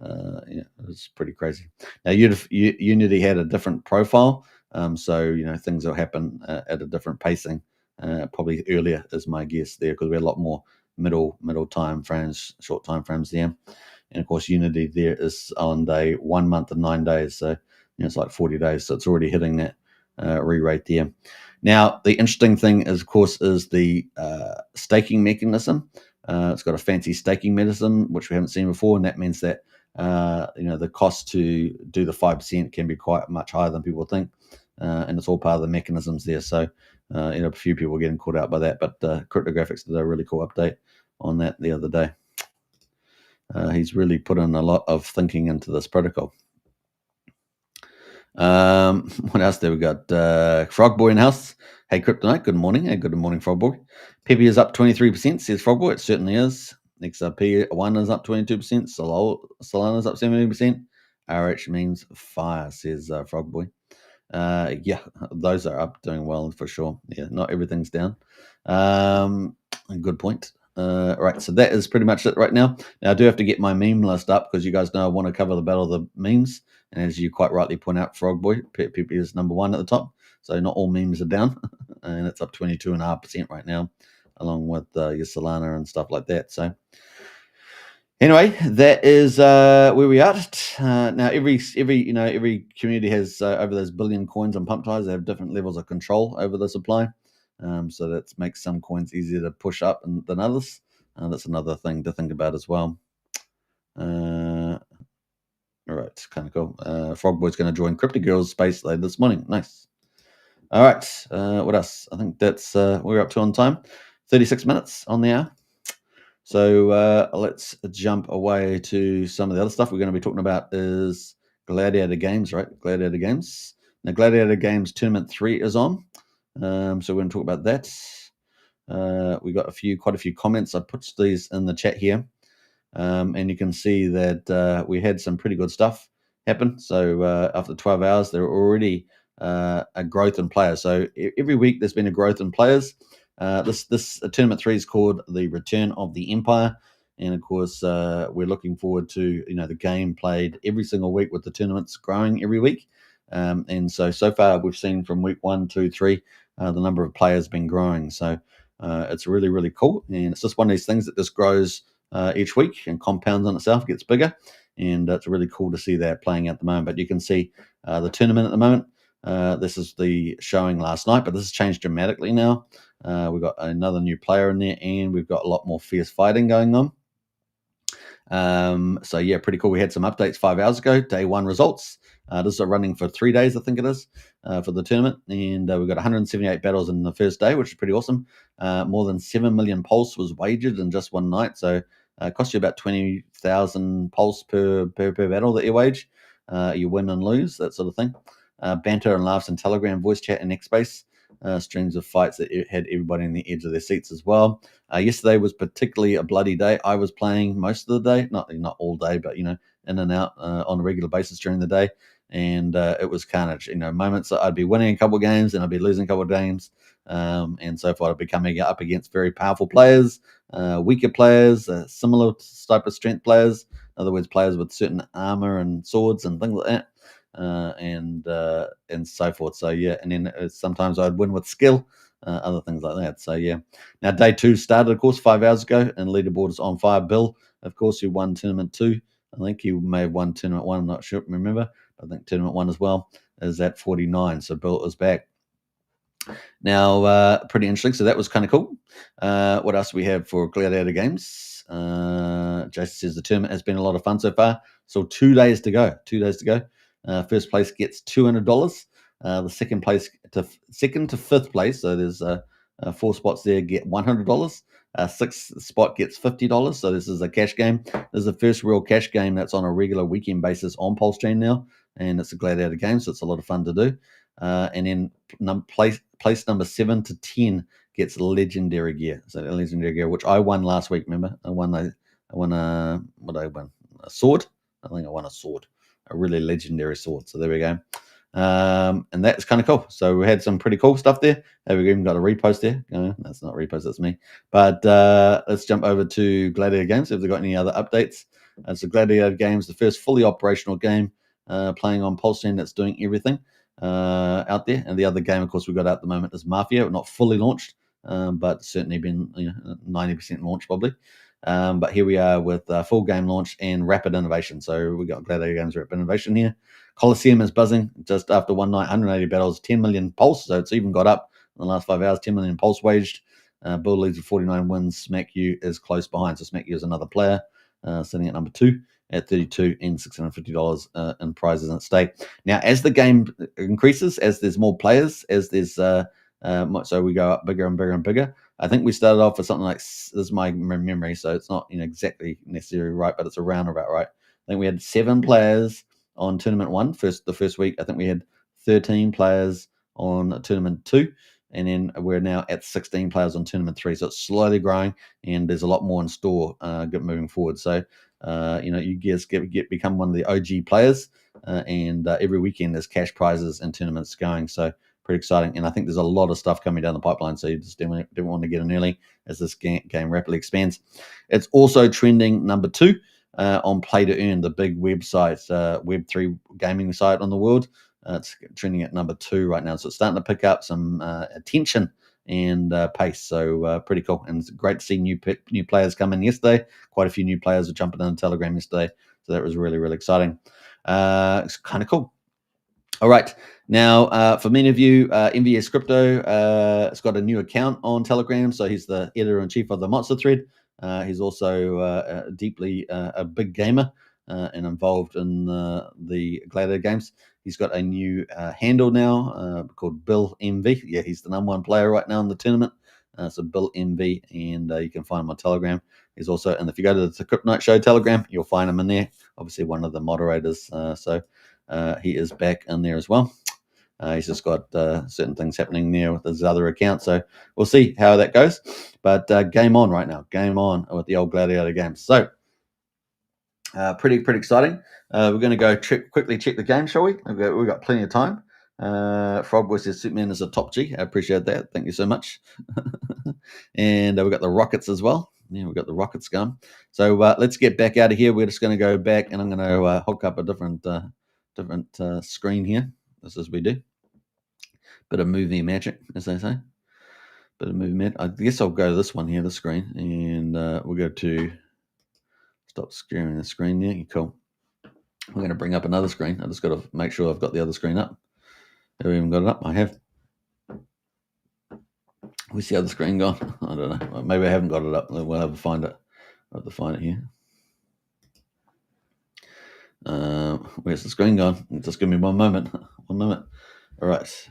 it's pretty crazy. Now Unity had a different profile. So things will happen at a different pacing, probably earlier is my guess there, because we had a lot more middle time frames, short time frames there, and of course Unity there is on day 1 month and 9 days, so it's like 40 days, so it's already hitting that re-rate there. Now the interesting thing is, of course, is the staking mechanism. It's got a fancy staking mechanism which we haven't seen before, and that means that the cost to do the 5% can be quite much higher than people think. and it's all part of the mechanisms there. So a few people getting caught out by that, but Cryptographics did a really cool update on that the other day. He's really put in a lot of thinking into this protocol. What else there we got? Frogboy in house. Hey, Kryptonite, good morning. Hey, good morning, Frogboy. Pepe is up 23%, says Frogboy. It certainly is. XRP1 is up 22%. Solana's up 17%. RH means fire, says Frogboy. Yeah, those are up, doing well for sure. Yeah, not everything's down. Good point. Right, so that is pretty much it right now. Now I do have to get my meme list up because you guys know I want to cover the battle of the memes. And as you quite rightly point out, Frogboy, Pepe is number 1 at the top. So not all memes are down, and it's up 22.5% right now, along with your Solana and stuff like that. So anyway, that is where we are. Now every community has over those billion coins on pump ties. They have different levels of control over the supply. So that makes some coins easier to push up than others. That's another thing to think about as well. All right, kind of cool. Frogboy's going to join Crypto Girls space later this morning. Nice. All right, what else? I think that's we're up to on time. 36 minutes on the hour. So let's jump away to some of the other stuff we're going to be talking about is Gladiator Games, right? Gladiator Games. Now, Gladiator Games Tournament 3 is on. So we're going to talk about that. We got quite a few comments. I put these in the chat here. And you can see that we had some pretty good stuff happen. So after 12 hours, there were already a growth in players. So every week there's been a growth in players. This tournament 3 is called the Return of the Empire, and of course we're looking forward to the game played every single week with the tournaments growing every week. And so far we've seen from week 1, 2, 3 the number of players been growing. So it's really, really cool, and it's just one of these things that just grows each week and compounds on itself, gets bigger, and it's really cool to see that playing out at the moment. But you can see the tournament at the moment. This is the showing last night, but this has changed dramatically now. We've got another new player in there, and we've got a lot more fierce fighting going on. So yeah, pretty cool. We had some updates 5 hours ago. Day 1 results. This is running for 3 days, I think it is, for the tournament, and we've got 178 battles in the first day, which is pretty awesome. More than 7 million pulse was wagered in just one night, so it costs you about 20,000 pulse per battle that you wage. You win and lose, that sort of thing. Banter and laughs and Telegram, voice chat, and X-Space. Streams of fights that had everybody in the edge of their seats as well. Yesterday was particularly a bloody day. I was playing most of the day, not all day, but in and out on a regular basis during the day, and it was carnage. Moments that I'd be winning a couple of games and I'd be losing a couple of games, and so forth. I'd be coming up against very powerful players, weaker players, similar type of strength players. In other words, players with certain armor and swords and things like that. And so forth. So yeah, and then sometimes I'd win with skill, other things like that. So yeah. Now day 2 started, of course, 5 hours ago, and leaderboard is on fire. Bill, of course, who won tournament 2. I think he may have won tournament 1. I'm not sure. Remember, I think tournament 1 as well is at 49. So Bill is back. Now, pretty interesting. So that was kind of cool. What else do we have for Gladiator Games? Jason says the tournament has been a lot of fun so far. So 2 days to go. 2 days to go. First place gets $200. The second to fifth place, so there's 4 spots there, get $100. Sixth spot gets $50. So this is a cash game. This is the first real cash game that's on a regular weekend basis on PulseChain now, and it's a Gladiator game, so it's a lot of fun to do. And then place number 7 to 10 gets legendary gear. So legendary gear, which I won last week. Remember, I won what did I win? A sword. I think I won a sword. A really legendary sword. So there we go. And that's kind of cool. So we had some pretty cool stuff there. We've even got a repost there. That's not repost, that's me. But let's jump over to Gladiator Games. If they've got any other updates. So Gladiator Games, the first fully operational game playing on PulseChain that's doing everything out there. And the other game, of course, we've got out at the moment is Mafia. Not fully launched, but certainly been 90% launched probably. But here we are with full game launch and rapid innovation. So we got Gladiator Games rapid innovation here. Coliseum is buzzing just after one night, 180 battles, 10 million pulse. So it's even got up in the last 5 hours, 10 million pulse waged. Bull leads with 49 wins. Smack U is close behind. So Smack U is another player sitting at number 2. at $32 and $650 in prizes at stake. Now, as the game increases, as there's more players, as there's so we go up bigger and bigger and bigger. I think we started off with something like, this is my memory, so it's not exactly necessarily right, but it's around about right. I think we had 7 players on tournament 1 the first week. I think we had 13 players on tournament 2, and then we're now at 16 players on tournament 3. So it's slowly growing, and there's a lot more in store moving forward. So you guys become one of the OG players, and every weekend there's cash prizes and tournaments going. So pretty exciting, and I think there's a lot of stuff coming down the pipeline. So you just didn't want to get in early as this game rapidly expands. It's also trending number 2 on Play to Earn, the big website, Web3 gaming site on the world. It's trending at number 2 right now, so it's starting to pick up some attention and pace. So pretty cool, and it's great to see new players come in yesterday. Quite a few new players were jumping in Telegram yesterday, so that was really, really exciting. It's kind of cool. All right, now for many of you, MVS Crypto has got a new account on Telegram, so he's the editor-in-chief of the Monster thread. He's also deeply a big gamer and involved in the Gladiator games. He's got a new handle now called Bill MV. Yeah, he's the number 1 player right now in the tournament. So Bill MV, and you can find him on Telegram. He's also, and if you go to the Crypto Night Show Telegram, you'll find him in there. Obviously, one of the moderators. So he is back in there as well. He's just got certain things happening there with his other account, so we'll see how that goes. But game on right now. Game on with the old Gladiator games. So pretty exciting. We're going to go quickly check the game, shall we? We've got plenty of time. Frogboy says Superman is a top G. I appreciate that. Thank you so much. And we've got the Rockets as well. Yeah, we've got the Rockets going. So let's get back out of here. We're just going to go back, and I'm going to hook up a different screen here, just as we do. Bit of movie magic, as they say. Bit of movie magic. I guess I'll go to this one here, the screen, and we'll go to stop sharing the screen there. Cool. I'm going to bring up another screen. I just got to make sure I've got the other screen up. Have we even got it up? I have. Where's the other screen gone? I don't know. Maybe I haven't got it up. We'll have to find it. I'll have to find it here. Where's the screen gone? Just give me one moment. 1 minute. All right.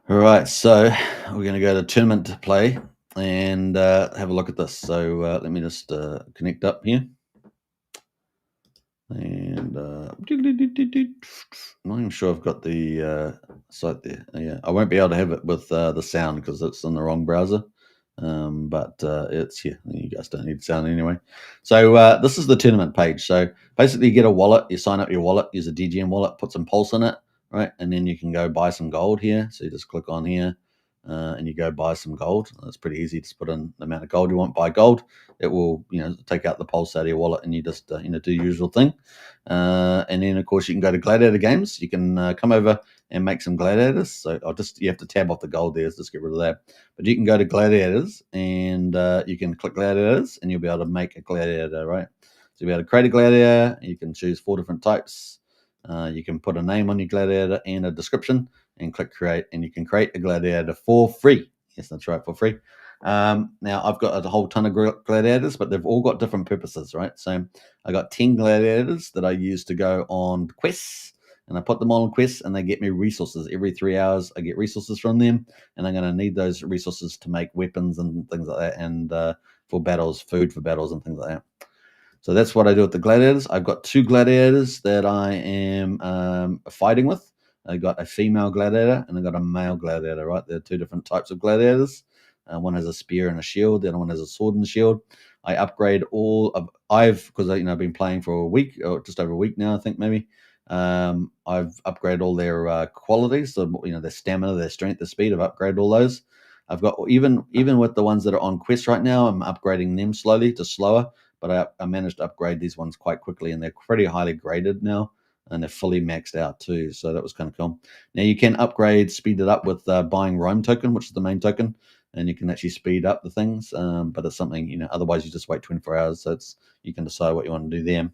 All right. So we're going to go to tournament to play and have a look at this. So let me just connect up here. And I'm not even sure I've got the site there. Yeah, I won't be able to have it with the sound because it's in the wrong browser. But it's here. You guys don't need sound anyway. So this is the tournament page. So basically, you get a wallet, you sign up your wallet, use a DGM wallet, put some Pulse in it, right? And then you can go buy some gold here. So you just click on here. And you go buy some gold. It's pretty easy. Just put in the amount of gold you want. Buy gold. It will, take out the Pulse out of your wallet, and you just, do the usual thing. And then, of course, you can go to Gladiator games. You can come over and make some Gladiators. So you have to tab off the gold there. So just get rid of that. But you can go to Gladiators, and you can click Gladiators, and you'll be able to make a Gladiator, right? So you'll be able to create a Gladiator. You can choose 4 different types. You can put a name on your Gladiator and a description, and click create, and you can create a Gladiator for free. Yes, that's right, for free. Now I've got a whole ton of Gladiators, but they've all got different purposes, right? So I got 10 Gladiators that I use to go on quests, and I put them all on quests, and they get me resources. Every 3 hours I get resources from them, and I'm going to need those resources to make weapons and things like that, and for battles, food for battles and things like that. So that's what I do with the Gladiators. I've got 2 Gladiators that I am fighting with. I got a female Gladiator and I got a male Gladiator, right? There are 2 different types of Gladiators. One has a spear and a shield. The other one has a sword and a shield. I upgrade all of, because I've been playing for a week, or just over a week now, I think maybe. I've upgraded all their qualities. So, their stamina, their strength, their speed. I've upgraded all those. I've got, even with the ones that are on quest right now, I'm upgrading them slowly to slower. But I managed to upgrade these ones quite quickly, and they're pretty highly graded now. And they're fully maxed out too, so that was kind of cool. Now you can speed it up with buying Rome token, which is the main token, and you can actually speed up the things. But it's something, otherwise you just wait 24 hours, so you can decide what you want to do there.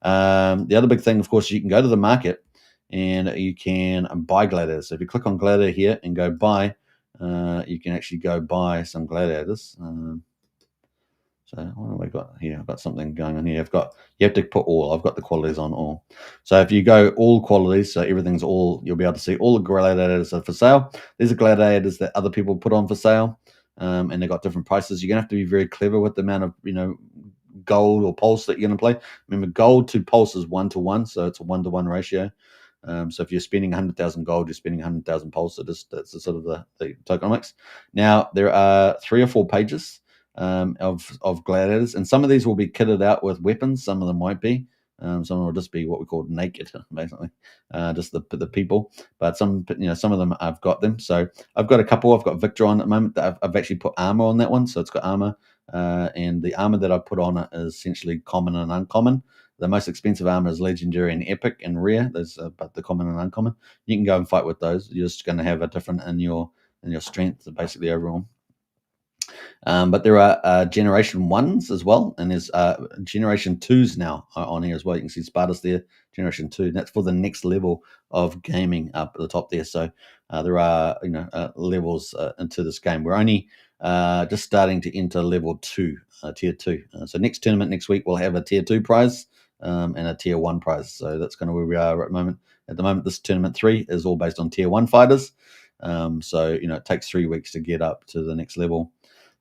The other big thing, of course, you can go to the market and you can buy Gladiators. So if you click on Gladiator here and go buy, you can actually go buy some gladiators. So what have I got here? I've got something going on here. You have to put all. I've got the qualities on all. So if you go all qualities, so everything's all, you'll be able to see all the gladiators are for sale. These are gladiators that other people put on for sale, and they've got different prices. You're gonna have to be very clever with the amount of gold or pulse that you're gonna play. Remember, gold to pulse is 1-to-1, so it's a 1-to-1 ratio. So if you're spending 100,000 gold, you're spending 100,000 pulse. So that's the sort of the tokenomics. Now there are 3 or 4 pages of gladiators, and some of these will be kitted out with weapons. Some of them won't be. Some of them will just be what we call naked, basically, just the people. But some of them I've got them. So I've got a couple. I've got Victor on at the moment. That I've actually put armor on that one, so it's got armor. And the armor that I put on it is essentially common and uncommon. The most expensive armor is legendary and epic and rare. There's but the common and uncommon. You can go and fight with those. You're just going to have a different in your strength, basically overall. But there are generation 1s as well, and there's generation 2s now on here as well. You can see Spartus there, generation 2. And that's for the next level of gaming up at the top there. So there are levels into this game. We're only just starting to enter level 2, tier 2. So next tournament next week we'll have a tier 2 prize and a tier 1 prize. So that's kind of where we are at the moment. At the moment, this tournament 3 is all based on tier 1 fighters. So it takes 3 weeks to get up to the next level.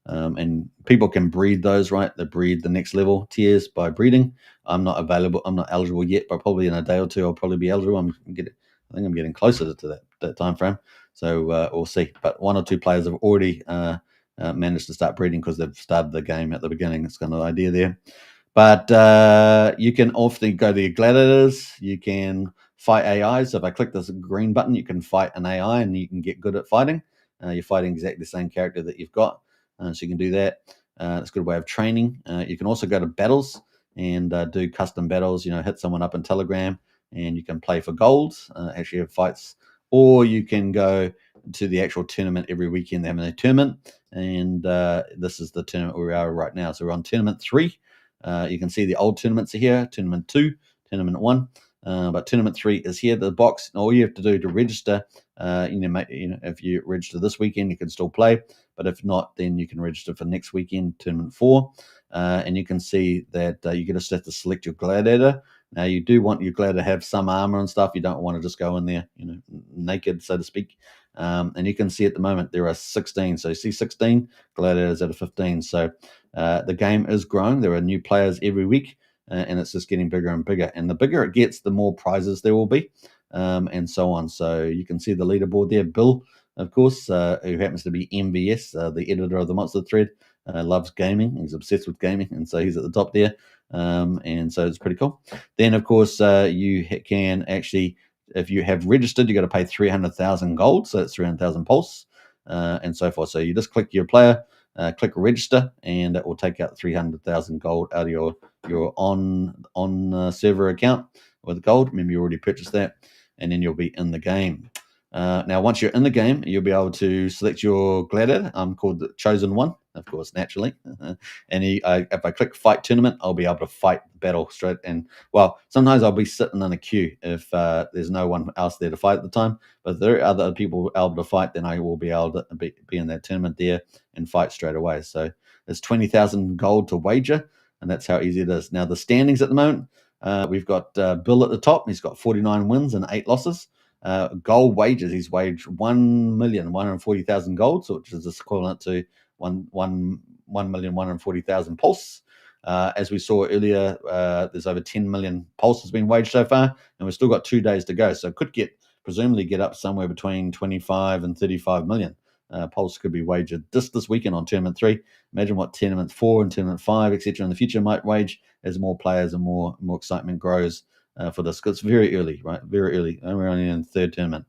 And people can breed those, right? They breed the next level tiers by breeding. I'm not eligible yet, but probably in a day or two I'll probably be eligible. I think I'm getting closer to that time frame. So we'll see. But 1 or 2 players have already managed to start breeding because they've started the game at the beginning. That's kind of the idea there. But you can often go to your gladiators. You can fight AI. So if I click this green button, you can fight an AI and you can get good at fighting. You're fighting exactly the same character that you've got. So you can do that. It's a good way of training. You can also go to battles and do custom battles. Hit someone up in Telegram and you can play for gold, actually have fights. Or you can go to the actual tournament every weekend. They're having a tournament. And this is the tournament where we are right now. So we're on tournament 3. You can see the old tournaments are here, tournament 2, tournament 1. But tournament 3 is here, the box. All you have to do to register, if you register this weekend, you can still play. But if not, then you can register for next weekend, tournament 4. And you can see that you just have to select your gladiator. Now, you do want your gladiator to have some armor and stuff. You don't want to just go in there, naked, so to speak. And you can see at the moment there are 16. So you see 16 gladiators out of 15. So the game is growing. There are new players every week. And it's just getting bigger and bigger. And the bigger it gets, the more prizes there will be, and so on. So you can see the leaderboard there. Bill, of course, who happens to be MVS, the editor of the Monster Thread, loves gaming. He's obsessed with gaming, and so he's at the top there. And so it's pretty cool. Then, of course, you can actually, if you have registered, you got to pay 300,000 gold. So it's 300,000 pulse, and so forth. So you just click your player, click register, and it will take out 300,000 gold out of your on server account with gold. Remember, you already purchased that, and then you'll be in the game. Now, once you're in the game, you'll be able to select your gladiator. I'm called the Chosen One, of course, naturally. And if I click Fight Tournament, I'll be able to fight the battle straight. And, well, sometimes I'll be sitting in a queue if there's no one else there to fight at the time. But if there are other people able to fight, then I will be able to be in that tournament there and fight straight away. So there's 20,000 gold to wager, and that's how easy it is. Now, the standings at the moment, we've got Bill at the top. He's got 49 wins and 8 losses. Gold wages, he's waged 1,140,000 gold, so which is equivalent to 1,140,000 pulse. As we saw earlier, there's over 10 million pulse has been waged so far, and we've still got 2 days to go. So it could presumably get up somewhere between 25 and 35 million. Pulse could be wagered just this weekend on tournament 3. Imagine what tournament 4 and tournament 5, etc., in the future might wage as more players and more excitement grows for this. Because it's very early, right? Very early. We're only in the 3rd tournament.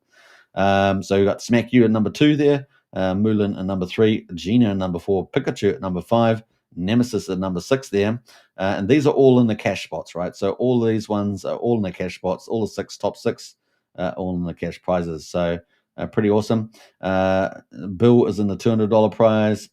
So we've got Smack You at number 2 there, Mulan at number 3, Gina at number 4, Pikachu at number 5, Nemesis at number 6 there. And these are all in the cash spots, right? So all these ones are all in the cash spots, all the top 6 all in the cash prizes. So pretty awesome. Bill is in the $200 prize.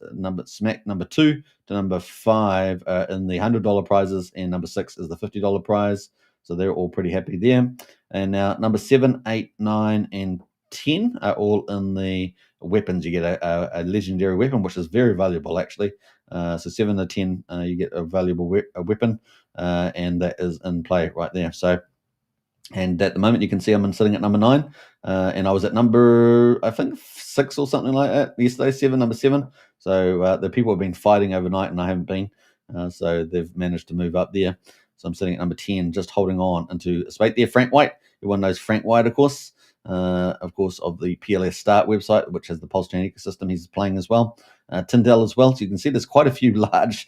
Smack number 2 to number 5 in the $100 prizes, and number 6 is the $50 prize. So they're all pretty happy there. And now number 7, 8, 9, and 10 are all in the weapons. You get a legendary weapon, which is very valuable actually. So 7 to 10, you get a valuable weapon, and that is in play right there. So, and at the moment you can see I'm sitting at number 9, and I was at number, I think 6 or something like that yesterday, number 7. So the people have been fighting overnight and I haven't been, so they've managed to move up there. So I'm sitting at number 10, just holding on into a spate there. Frank White, everyone knows Frank White, of course, of the PLS Start website, which has the PulseChain ecosystem. He's playing as well. Tyndall as well. So you can see there's quite a few large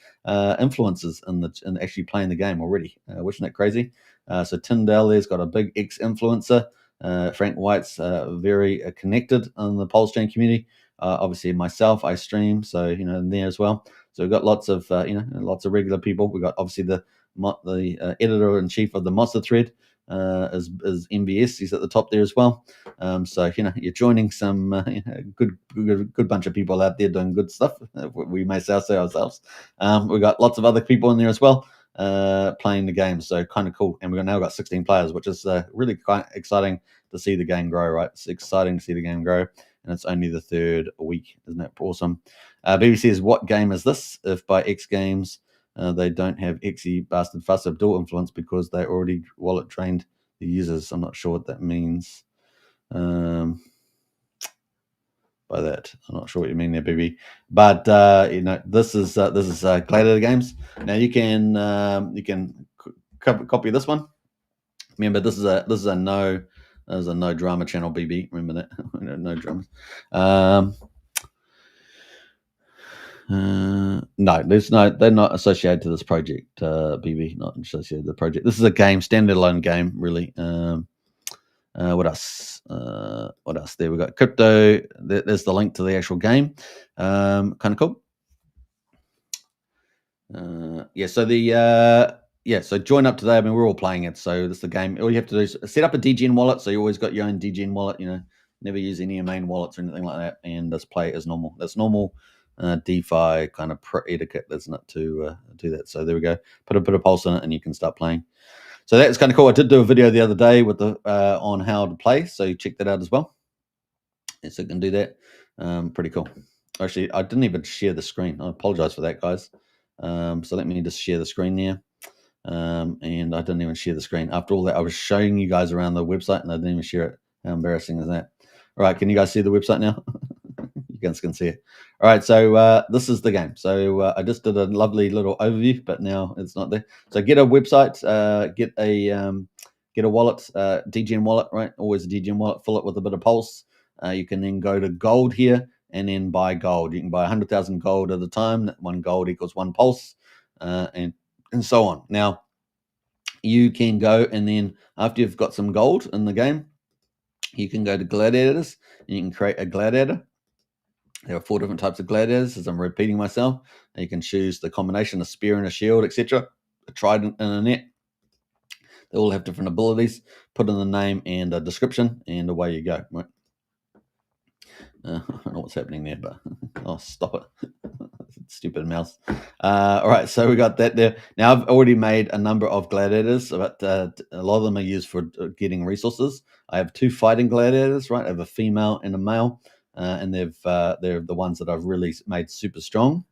influences in actually playing the game already. Isn't that crazy? So Tyndall there's got a big ex-influencer. Frank White's very connected in the PulseChain community. Obviously myself, I stream, so in there as well. So we've got lots of lots of regular people. We've got obviously the editor in chief of the Monster Thread, is MBS. He's at the top there as well. So you're joining some good bunch of people out there doing good stuff. We may say ourselves. We've got lots of other people in there as well, playing the game. So kind of cool. And we've now got 16 players, which is really quite exciting to see the game grow. Right, it's exciting to see the game grow, and it's only the 3rd week. Isn't that awesome? BBC says, what game is this? If by X Games they don't have XE bastard fuss of dual influence because they already wallet trained the users. I'm not sure what that means. By that, I'm not sure what you mean there, BB. But this is Gladiator Games. Now you can copy this one. Remember, this is a no drama channel, BB. Remember that. No dramas. No, they're not associated to this project, BB, not associated to the project. This is a game, standalone game, really. What else? There we got crypto. There's the link to the actual game. Kind of cool. So join up today. I mean, we're all playing it, so this is the game. All you have to do is set up a DGen wallet, so you always got your own DGen wallet. Never use any of your main wallets or anything like that, and just play as normal. That's normal DeFi kind of etiquette, isn't it, to do that? So there we go. Put a pulse in it, and you can start playing. So that's kind of cool. I did do a video the other day with on how to play, so check that out as well. So you can do that. Pretty cool. Actually, I didn't even share the screen. I apologize for that, guys. So let me just share the screen there. And I didn't even share the screen. After all that, I was showing you guys around the website, and I didn't even share it. How embarrassing is that? All right, can you guys see the website now? You guys can see it. All right, so this is the game. So I just did a lovely little overview, but now it's not there. So get a website, get a wallet, DGen wallet, right? Always a DGen wallet. Fill it with a bit of pulse. You can then go to gold here and then buy gold. You can buy 100,000 gold at a time. 1 gold equals 1 pulse, and so on. Now you can go, and then after you've got some gold in the game, you can go to gladiators and you can create a gladiator. There are 4 different types of gladiators, as I'm repeating myself. And you can choose the combination, a spear and a shield, etc. A trident and a net. They all have different abilities. Put in the name and a description, and away you go. Right? I don't know what's happening there, but oh, stop it. Stupid mouse. All right, so we got that there. Now I've already made a number of gladiators, but a lot of them are used for getting resources. I have 2 fighting gladiators, right? I have a female and a male, and they're the ones that I've really made super strong.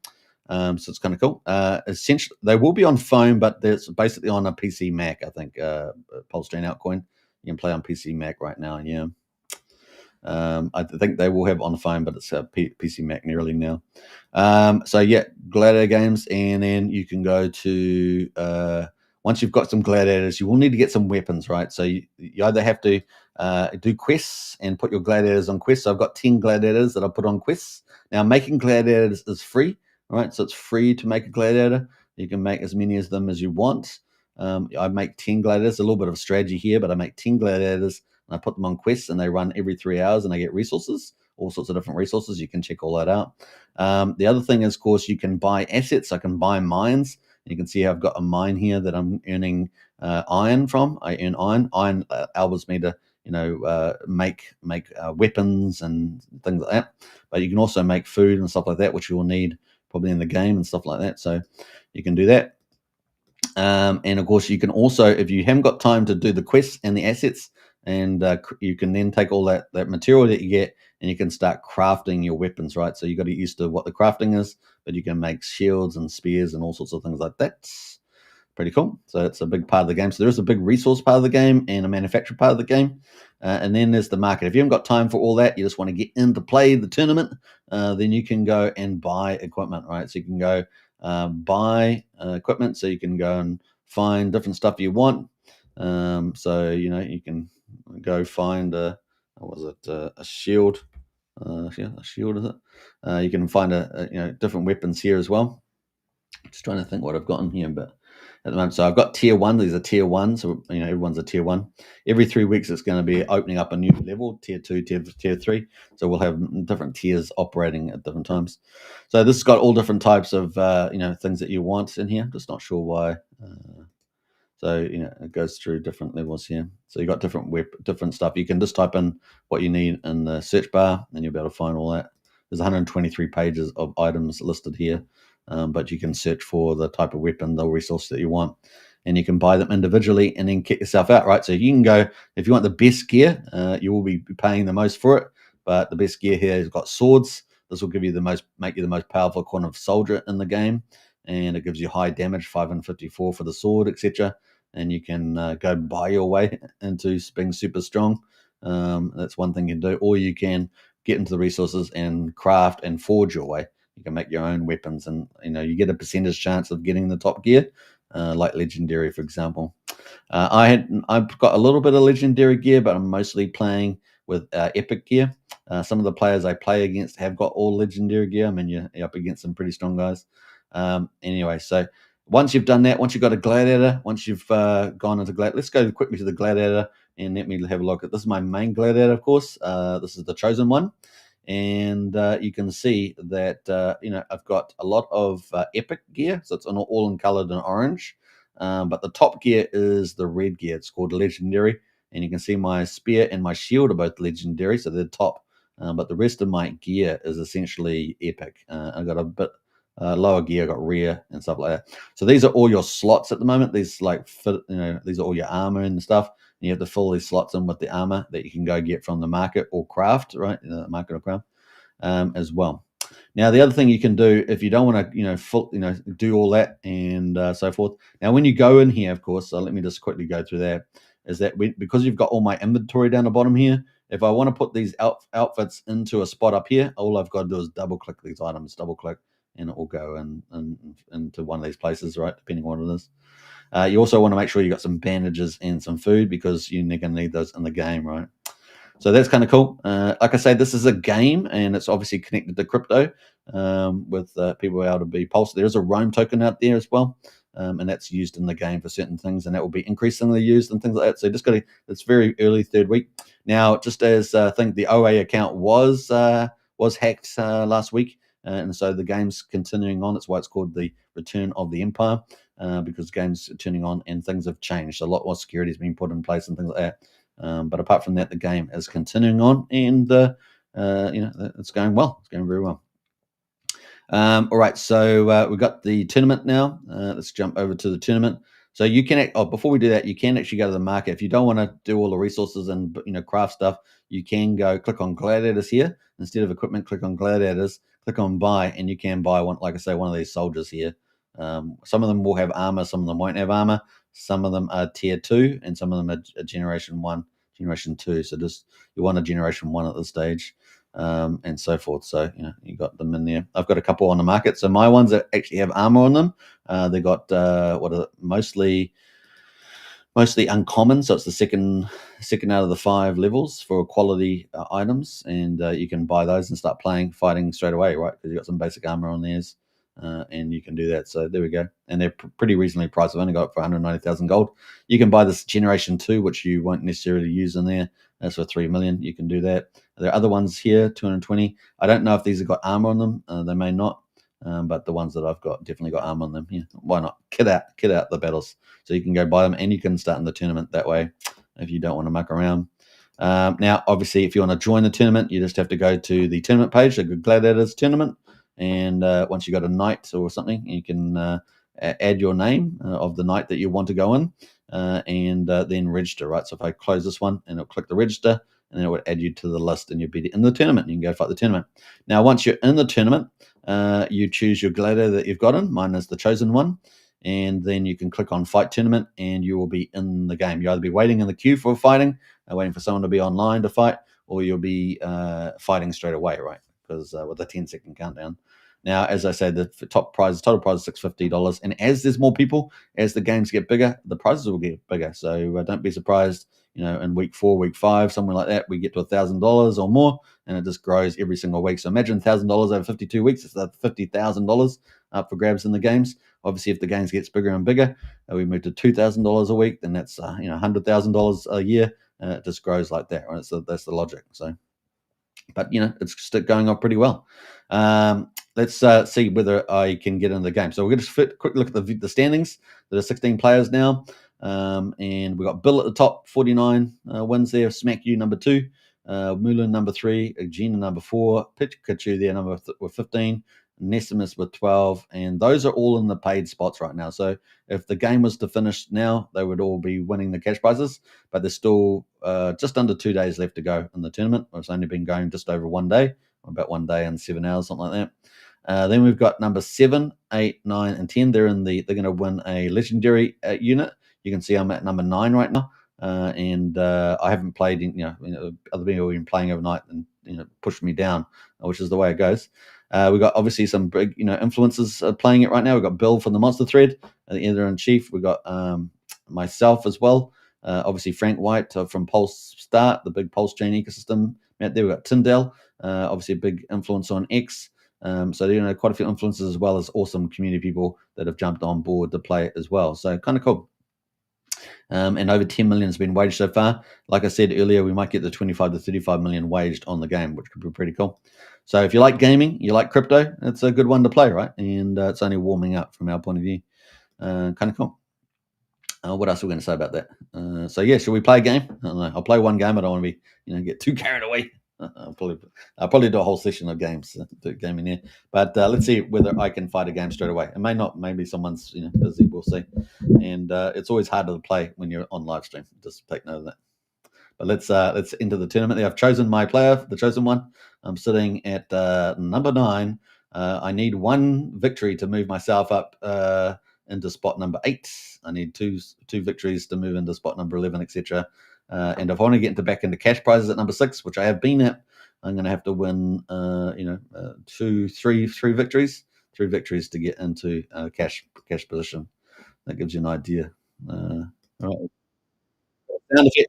So it's kind of cool. Essentially, they will be on phone, but it's basically on a PC Mac. I think PulseChain Altcoin. You can play on PC Mac right now. Yeah. I think they will have on the phone, but it's a PC Mac nearly now. So yeah, Gladiator Games, and then you can go to once you've got some gladiators, you will need to get some weapons, right? So you either have to do quests and put your gladiators on quests. So I've got 10 gladiators that I put on quests. Now making gladiators is free, right? So it's free to make a gladiator. You can make as many of them as you want. I make 10 gladiators. A little bit of a strategy here, but I make 10 gladiators. And I put them on quests, and they run every 3 hours, and I get resources, all sorts of different resources. You can check all that out. The other thing is, of course, you can buy assets. I can buy mines. You can see how I've got a mine here that I'm earning iron from. I earn iron. Iron enables me to, make weapons and things like that. But you can also make food and stuff like that, which you will need probably in the game and stuff like that. So you can do that. And of course, you can also, if you haven't got time to do the quests and the assets, and you can then take all that material that you get and you can start crafting your weapons, right? So you got to get used to what the crafting is, but you can make shields and spears and all sorts of things like that. Pretty cool. So it's a big part of the game. So there is a big resource part of the game and a manufacturer part of the game. And then there's the market. If you haven't got time for all that, you just want to get into play the tournament, then you can go and buy equipment, right? So you can go buy equipment. So you can go and find different stuff you want. So, you can go find a shield. Yeah, a shield, is it? You can find different weapons here as well. Just trying to think what I've got in here, but at the moment, so I've got tier 1. These are tier 1, so everyone's a tier 1. Every 3 weeks, it's going to be opening up a new level, tier 2, tier 3. So we'll have different tiers operating at different times. So this has got all different types of things that you want in here. Just not sure why. So it goes through different levels here. So you got different stuff. You can just type in what you need in the search bar, and you'll be able to find all that. There's 123 pages of items listed here. But you can search for the type of weapon, the resource that you want, and you can buy them individually and then kit yourself out, right? So you can go, if you want the best gear, you will be paying the most for it, but the best gear here has got swords. This will make you the most powerful quantum soldier in the game, and it gives you high damage, 554 for the sword, etc. And you can go buy your way into being super strong. That's one thing you can do, or you can get into the resources and craft and forge your way. You can make your own weapons, and you get a percentage chance of getting the top gear, like legendary, for example. I've got a little bit of legendary gear, but I'm mostly playing with epic gear. Some of the players I play against have got all legendary gear. I mean, you're up against some pretty strong guys. Anyway, so once you've done that, once you've got a gladiator, once you've gone into gladiator, let's go quickly to the gladiator and let me have a look at this. Is my main gladiator, of course. This is the chosen one. And you can see that I've got a lot of epic gear, so it's all in colored in orange, but the top gear is the red gear. It's called legendary, and you can see my spear and my shield are both legendary, so they're top, but the rest of my gear is essentially epic. I've got a bit lower gear, I've got rare and stuff like that. So these are all your slots at the moment. These these are all your armor and stuff. You have to fill these slots in with the armor that you can go get from the market or craft, right? Market or craft as well. Now, the other thing you can do if you don't want to, do all that and so forth. Now, when you go in here, of course, so let me just quickly go through that. Is that because you've got all my inventory down the bottom here? If I want to put these outfits into a spot up here, all I've got to do is double click these items, and it will go into one of these places, right? Depending on what it is. You also want to make sure you got some bandages and some food because you're going to need those in the game, right? So that's kind of cool. Like I say, this is a game, and it's obviously connected to crypto with people able to be pulsed. There is a Roam token out there as well, and that's used in the game for certain things, and that will be increasingly used and things like that. So just got to. It's very early third week now. Just as I think the OA account was hacked last week. And so the game's continuing on. That's why it's called the Return of the Empire, because the game's turning on and things have changed. A lot more security has been put in place and things like that. But apart from that, the game is continuing on, and it's going well. It's going very well. All right, so we've got the tournament now. Let's jump over to the tournament. So you can, before we do that, you can actually go to the market. If you don't want to do all the resources and craft stuff, you can go click on gladiators here instead of equipment. Click on gladiators, click on buy, and you can buy one. Like I say, one of these soldiers here. Some of them will have armor, some of them won't have armor. Some of them are tier 2, and some of them are generation 1, generation 2. So just you want a generation 1 at this stage. And so forth. So you got them in there. I've got a couple on the market. So my ones that actually have armor on them, they got mostly uncommon. So it's the second out of the 5 levels for quality items, and you can buy those and start fighting straight away, right? Because you got some basic armor on theirs, and you can do that. So there we go. And they're pretty reasonably priced. I've only got it for 190,000 gold. You can buy this generation 2, which you won't necessarily use in there. That's for 3 million. You can do that. There are other ones here, 220. I don't know if these have got armor on them. They may not, but the ones that I've got definitely got armor on them. Yeah, why not? Kit out the battles. So you can go buy them, and you can start in the tournament that way if you don't want to muck around. Now, obviously, if you want to join the tournament, you just have to go to the tournament page, the Gladiators tournament, and once you got a night or something, you can add your name of the night that you want to go in, and then register, right? So if I close this one and it'll click the register, and then it would add you to the list, and you'd be in the tournament. You can go fight the tournament. Now, once you're in the tournament, you choose your gladiator that you've gotten. Mine is the chosen one. And then you can click on Fight Tournament, and you will be in the game. You'll either be waiting in the queue for fighting, waiting for someone to be online to fight, or you'll be fighting straight away, right? Because with a 10-second countdown. Now, as I said, the total prize is $650. And as there's more people, as the games get bigger, the prizes will get bigger. So don't be surprised, in week 4, week 5, somewhere like that, we get to $1,000 or more, and it just grows every single week. So imagine $1,000 over 52 weeks. It's $50,000 up for grabs in the games. Obviously, if the games gets bigger and bigger, we move to $2,000 a week, then that's $100,000 a year. It just grows like that, right? So that's the logic. So, but it's still going on pretty well. Let's see whether I can get into the game. So we're going to quick look at the standings. There are 16 players now, and we got Bill at the top, 49 wins there. Smack You number 2, Mulan number 3, Gina number 4, Pikachu there with 15. Nesimus with 12, and those are all in the paid spots right now. So if the game was to finish now, they would all be winning the cash prizes, but there's still just under 2 days left to go in the tournament. It's only been going just over 1 day, about 1 day and 7 hours, something like that. Then we've got number 7, 8, 9, and 10. They're going to win a legendary unit. You can see I'm at number 9 right now, and I haven't played. Other people have been playing overnight and pushed me down, which is the way it goes. We've got obviously some big, influencers playing it right now. We've got Bill from the Monster Thread, the editor-in-chief. We've got myself as well. Obviously Frank White from Pulse Start, the big PulseChain ecosystem. Matt there. We've got Tyndale, obviously a big influencer on X. So, quite a few influencers as well as awesome community people that have jumped on board to play it as well. So kind of cool. And over 10 million has been waged so far. Like I said earlier, we might get the 25 to 35 million waged on the game, which could be pretty cool. So if you like gaming, you like crypto, it's a good one to play, right? And it's only warming up from our point of view. Kind of cool. What else are we going to say about that? So yeah, should we play a game? I don't know. I'll play one game. I don't want to be, get too carried away. I'll probably do a whole session of games, gaming there. But let's see whether I can fight a game straight away. It may not. Maybe someone's busy. We'll see. And it's always harder to play when you're on live stream. Just take note of that. But let's enter the tournament. I've chosen my player, the chosen one. I'm sitting at number 9. I need 1 victory to move myself up into spot number 8. I need two victories to move into spot number 11, etc. And if I want to get back into cash prizes at number 6, which I have been at, I'm going to have to win, 3 victories, 3 victories to get into cash position. That gives you an idea. All right. Sound effect.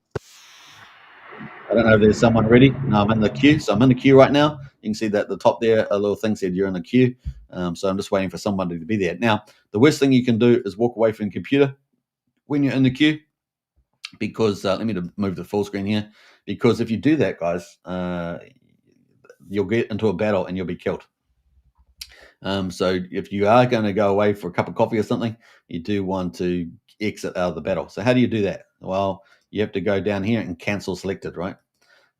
I don't know if there's someone ready. No, I'm in the queue. So I'm in the queue right now. You can see that at the top there, a little thing said you're in the queue. So I'm just waiting for somebody to be there. Now, the worst thing you can do is walk away from your computer when you're in the queue, because let me move the full screen here. Because if you do that, guys, you'll get into a battle and you'll be killed. So if you are going to go away for a cup of coffee or something, you do want to exit out of the battle. So how do you do that? Well, you have to go down here and cancel selected, right?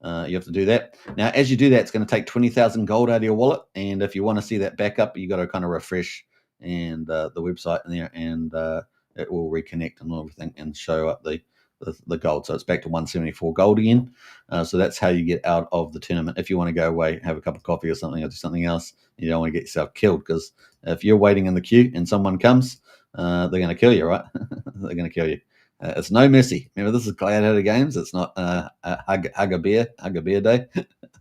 You have to do that. Now, as you do that, it's going to take 20,000 gold out of your wallet. And if you want to see that back up, you got to kind of refresh and the website in there, and it will reconnect and everything and show up the gold. So it's back to 174 gold again. So that's how you get out of the tournament. If you want to go away, have a cup of coffee or something, or do something else, you don't want to get yourself killed, because if you're waiting in the queue and someone comes, they're going to kill you, right? They're going to kill you. It's no mercy. Remember, this is Gladiator Games. It's not hug a bear day.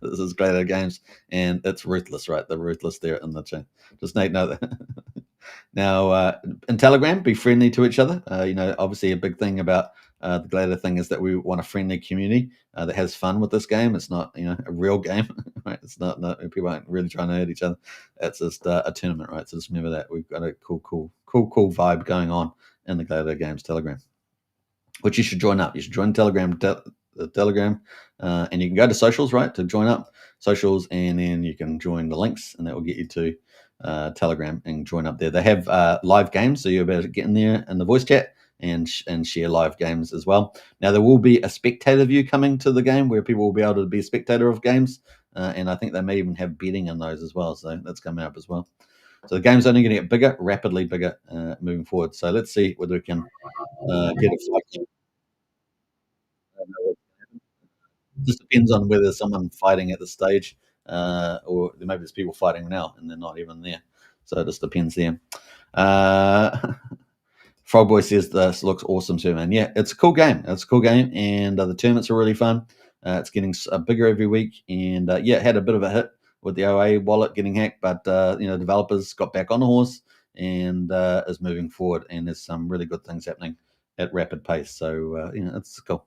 This is Gladiator Games, and it's ruthless, right? They're ruthless there in the chat. Just note that. Now, in Telegram, be friendly to each other. Obviously a big thing about the Gladiator thing is that we want a friendly community that has fun with this game. It's not, a real game, right? It's not people aren't really trying to hurt each other. It's just a tournament, right? So just remember that we've got a cool vibe going on in the Gladiator Games Telegram, which you should join up. You should join Telegram, and you can go to socials, right, to join up socials, and then you can join the links, and that will get you to Telegram and join up there. They have live games, so you're able to get in there in the voice chat and share live games as well. Now, there will be a spectator view coming to the game where people will be able to be a spectator of games, and I think they may even have betting in those as well, so that's coming up as well. So the game's only going to get bigger, rapidly bigger, moving forward. So let's see whether we can get a fight. just depends on whether someone's fighting at the stage, or maybe there's people fighting now and they're not even there. So it just depends there. Frogboy says this looks awesome too, man. Yeah, it's a cool game. It's a cool game, and the tournaments are really fun. It's getting bigger every week, and yeah, it had a bit of a hit with the OA wallet getting hacked, but developers got back on the horse and is moving forward, and there's some really good things happening at rapid pace. So it's cool.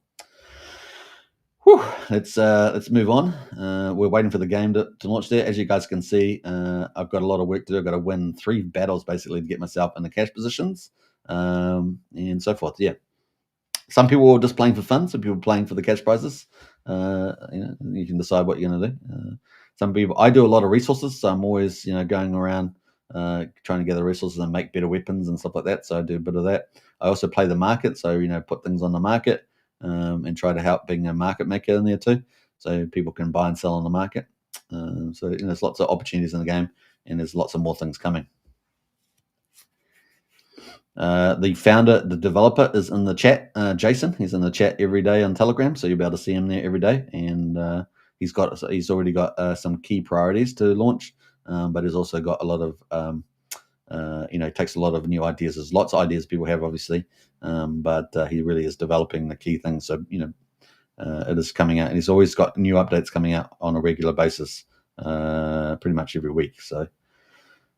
Whew, let's move on. We're waiting for the game to launch there. As you guys can see, I've got a lot of work to do. I've got to win 3 battles basically to get myself in the cash positions, and so forth. Yeah, some people are just playing for fun. Some people are playing for the cash prizes. You can decide what you're going to do. Some people, I do a lot of resources, so I'm always going around trying to gather resources and make better weapons and stuff like that. So I do a bit of that. I also play the market, so put things on the market. And try to help being a market maker in there too, so people can buy and sell on the market. So there's lots of opportunities in the game, and there's lots of more things coming. The founder, the developer, is in the chat. Jason, he's in the chat every day on Telegram, so you'll be able to see him there every day. And he's already got some key priorities to launch, but he's also got a lot of takes a lot of new ideas. There's lots of ideas people have, obviously, but he really is developing the key things. So it is coming out, and he's always got new updates coming out on a regular basis, pretty much every week. So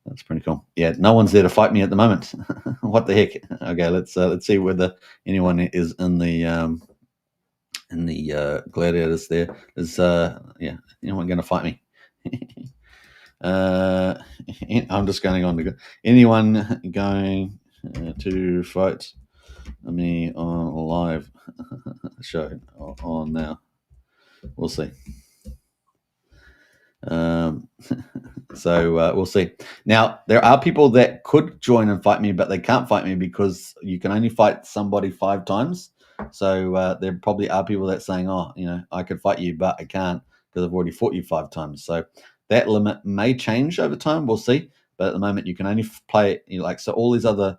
that's pretty cool. Yeah, no one's there to fight me at the moment. What the heck? Okay, let's see whether anyone is in the gladiators. There is anyone going to fight me? I'm just going on to go. Anyone going to fight me on a live show on now? We'll see. So we'll see. Now, there are people that could join and fight me, but they can't fight me because you can only fight somebody 5 times. So there probably are people that saying, "Oh, I could fight you, but I can't because I've already fought you 5 times." So that limit may change over time. We'll see. But at the moment, you can only play so all these other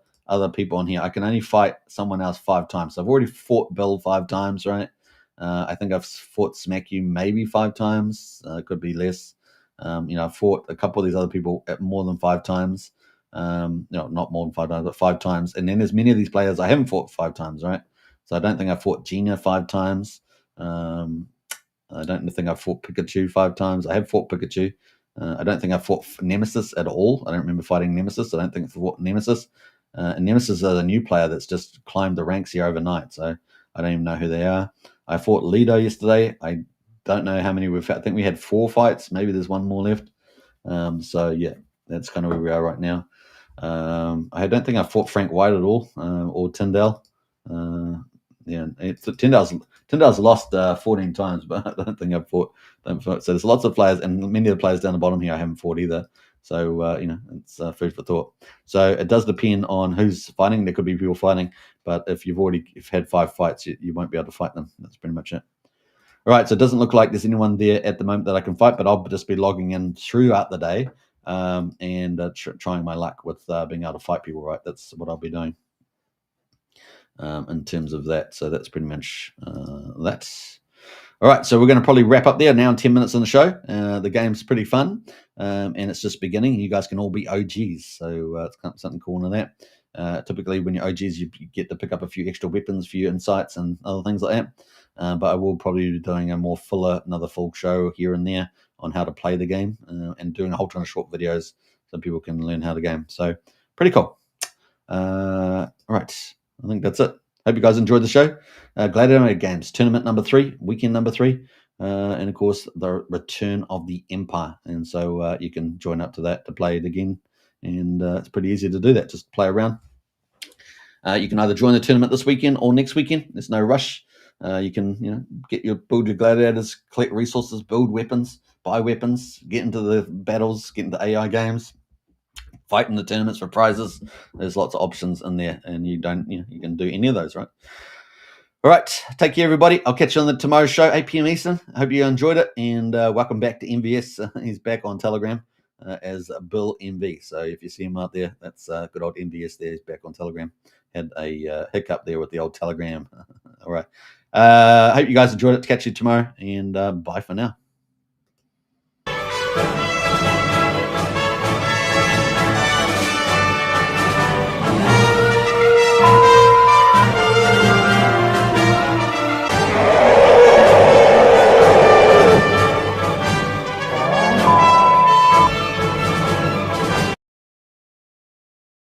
people on here. I can only fight someone else 5 times. So I've already fought Bill 5 times, right? I think I've fought Smack You maybe 5 times. It could be less. I've fought a couple of these other people at more than 5 times. Not more than 5 times, but 5 times. And then there's many of these players I haven't fought 5 times, right? So I don't think I've fought Gina 5 times. I don't think I've fought Pikachu 5 times. I have fought Pikachu. I don't think I've fought Nemesis at all. I don't remember fighting Nemesis. I don't think I've fought Nemesis. And Nemesis is a new player that's just climbed the ranks here overnight. So I don't even know who they are. I fought Lido yesterday. I don't know how many we've had. I think we had 4 fights. Maybe there's one more left. So yeah, that's kind of where we are right now. I don't think I fought Frank White at all, or Tyndale. Tyndale's lost 14 times, but I don't think I've fought them. So there's lots of players, and many of the players down the bottom here I haven't fought either. So it's food for thought. So it does depend on who's fighting. There could be people fighting, but if you've had 5 fights, you won't be able to fight them. That's pretty much it. All right, so it doesn't look like there's anyone there at the moment that I can fight, but I'll just be logging in throughout the day and trying my luck with being able to fight people, right? That's what I'll be doing in terms of that. So that's pretty much that. All right, so we're going to probably wrap up there now in 10 minutes on the show. The game's pretty fun, and it's just beginning. You guys can all be OGs, so it's kind of something cool in that. Typically, when you're OGs, you get to pick up a few extra weapons for your insights and other things like that. But I will probably be doing another full show here and there on how to play the game and doing a whole ton of short videos so people can learn how to game. So pretty cool. All right, I think that's it. Hope you guys enjoyed the show. Gladiator Games, tournament number 3, weekend number 3, and of course the return of the Empire. And so you can join up to that to play it again. And it's pretty easy to do that. Just play around. You can either join the tournament this weekend or next weekend. There's no rush. You can build your gladiators, collect resources, build weapons, buy weapons, get into the battles, get into AI games, fight in the tournaments for prizes. There's lots of options in there, and you can do any of those, right? All right, take care, everybody. I'll catch you on the tomorrow's show, 8 p.m. Eastern. I hope you enjoyed it, and welcome back to MVS. He's back on Telegram. as Bill MV. So if you see him out there, that's good old MVS there. He's back on Telegram. Had a hiccup there with the old Telegram. All right. Hope you guys enjoyed it. Catch you tomorrow, and bye for now.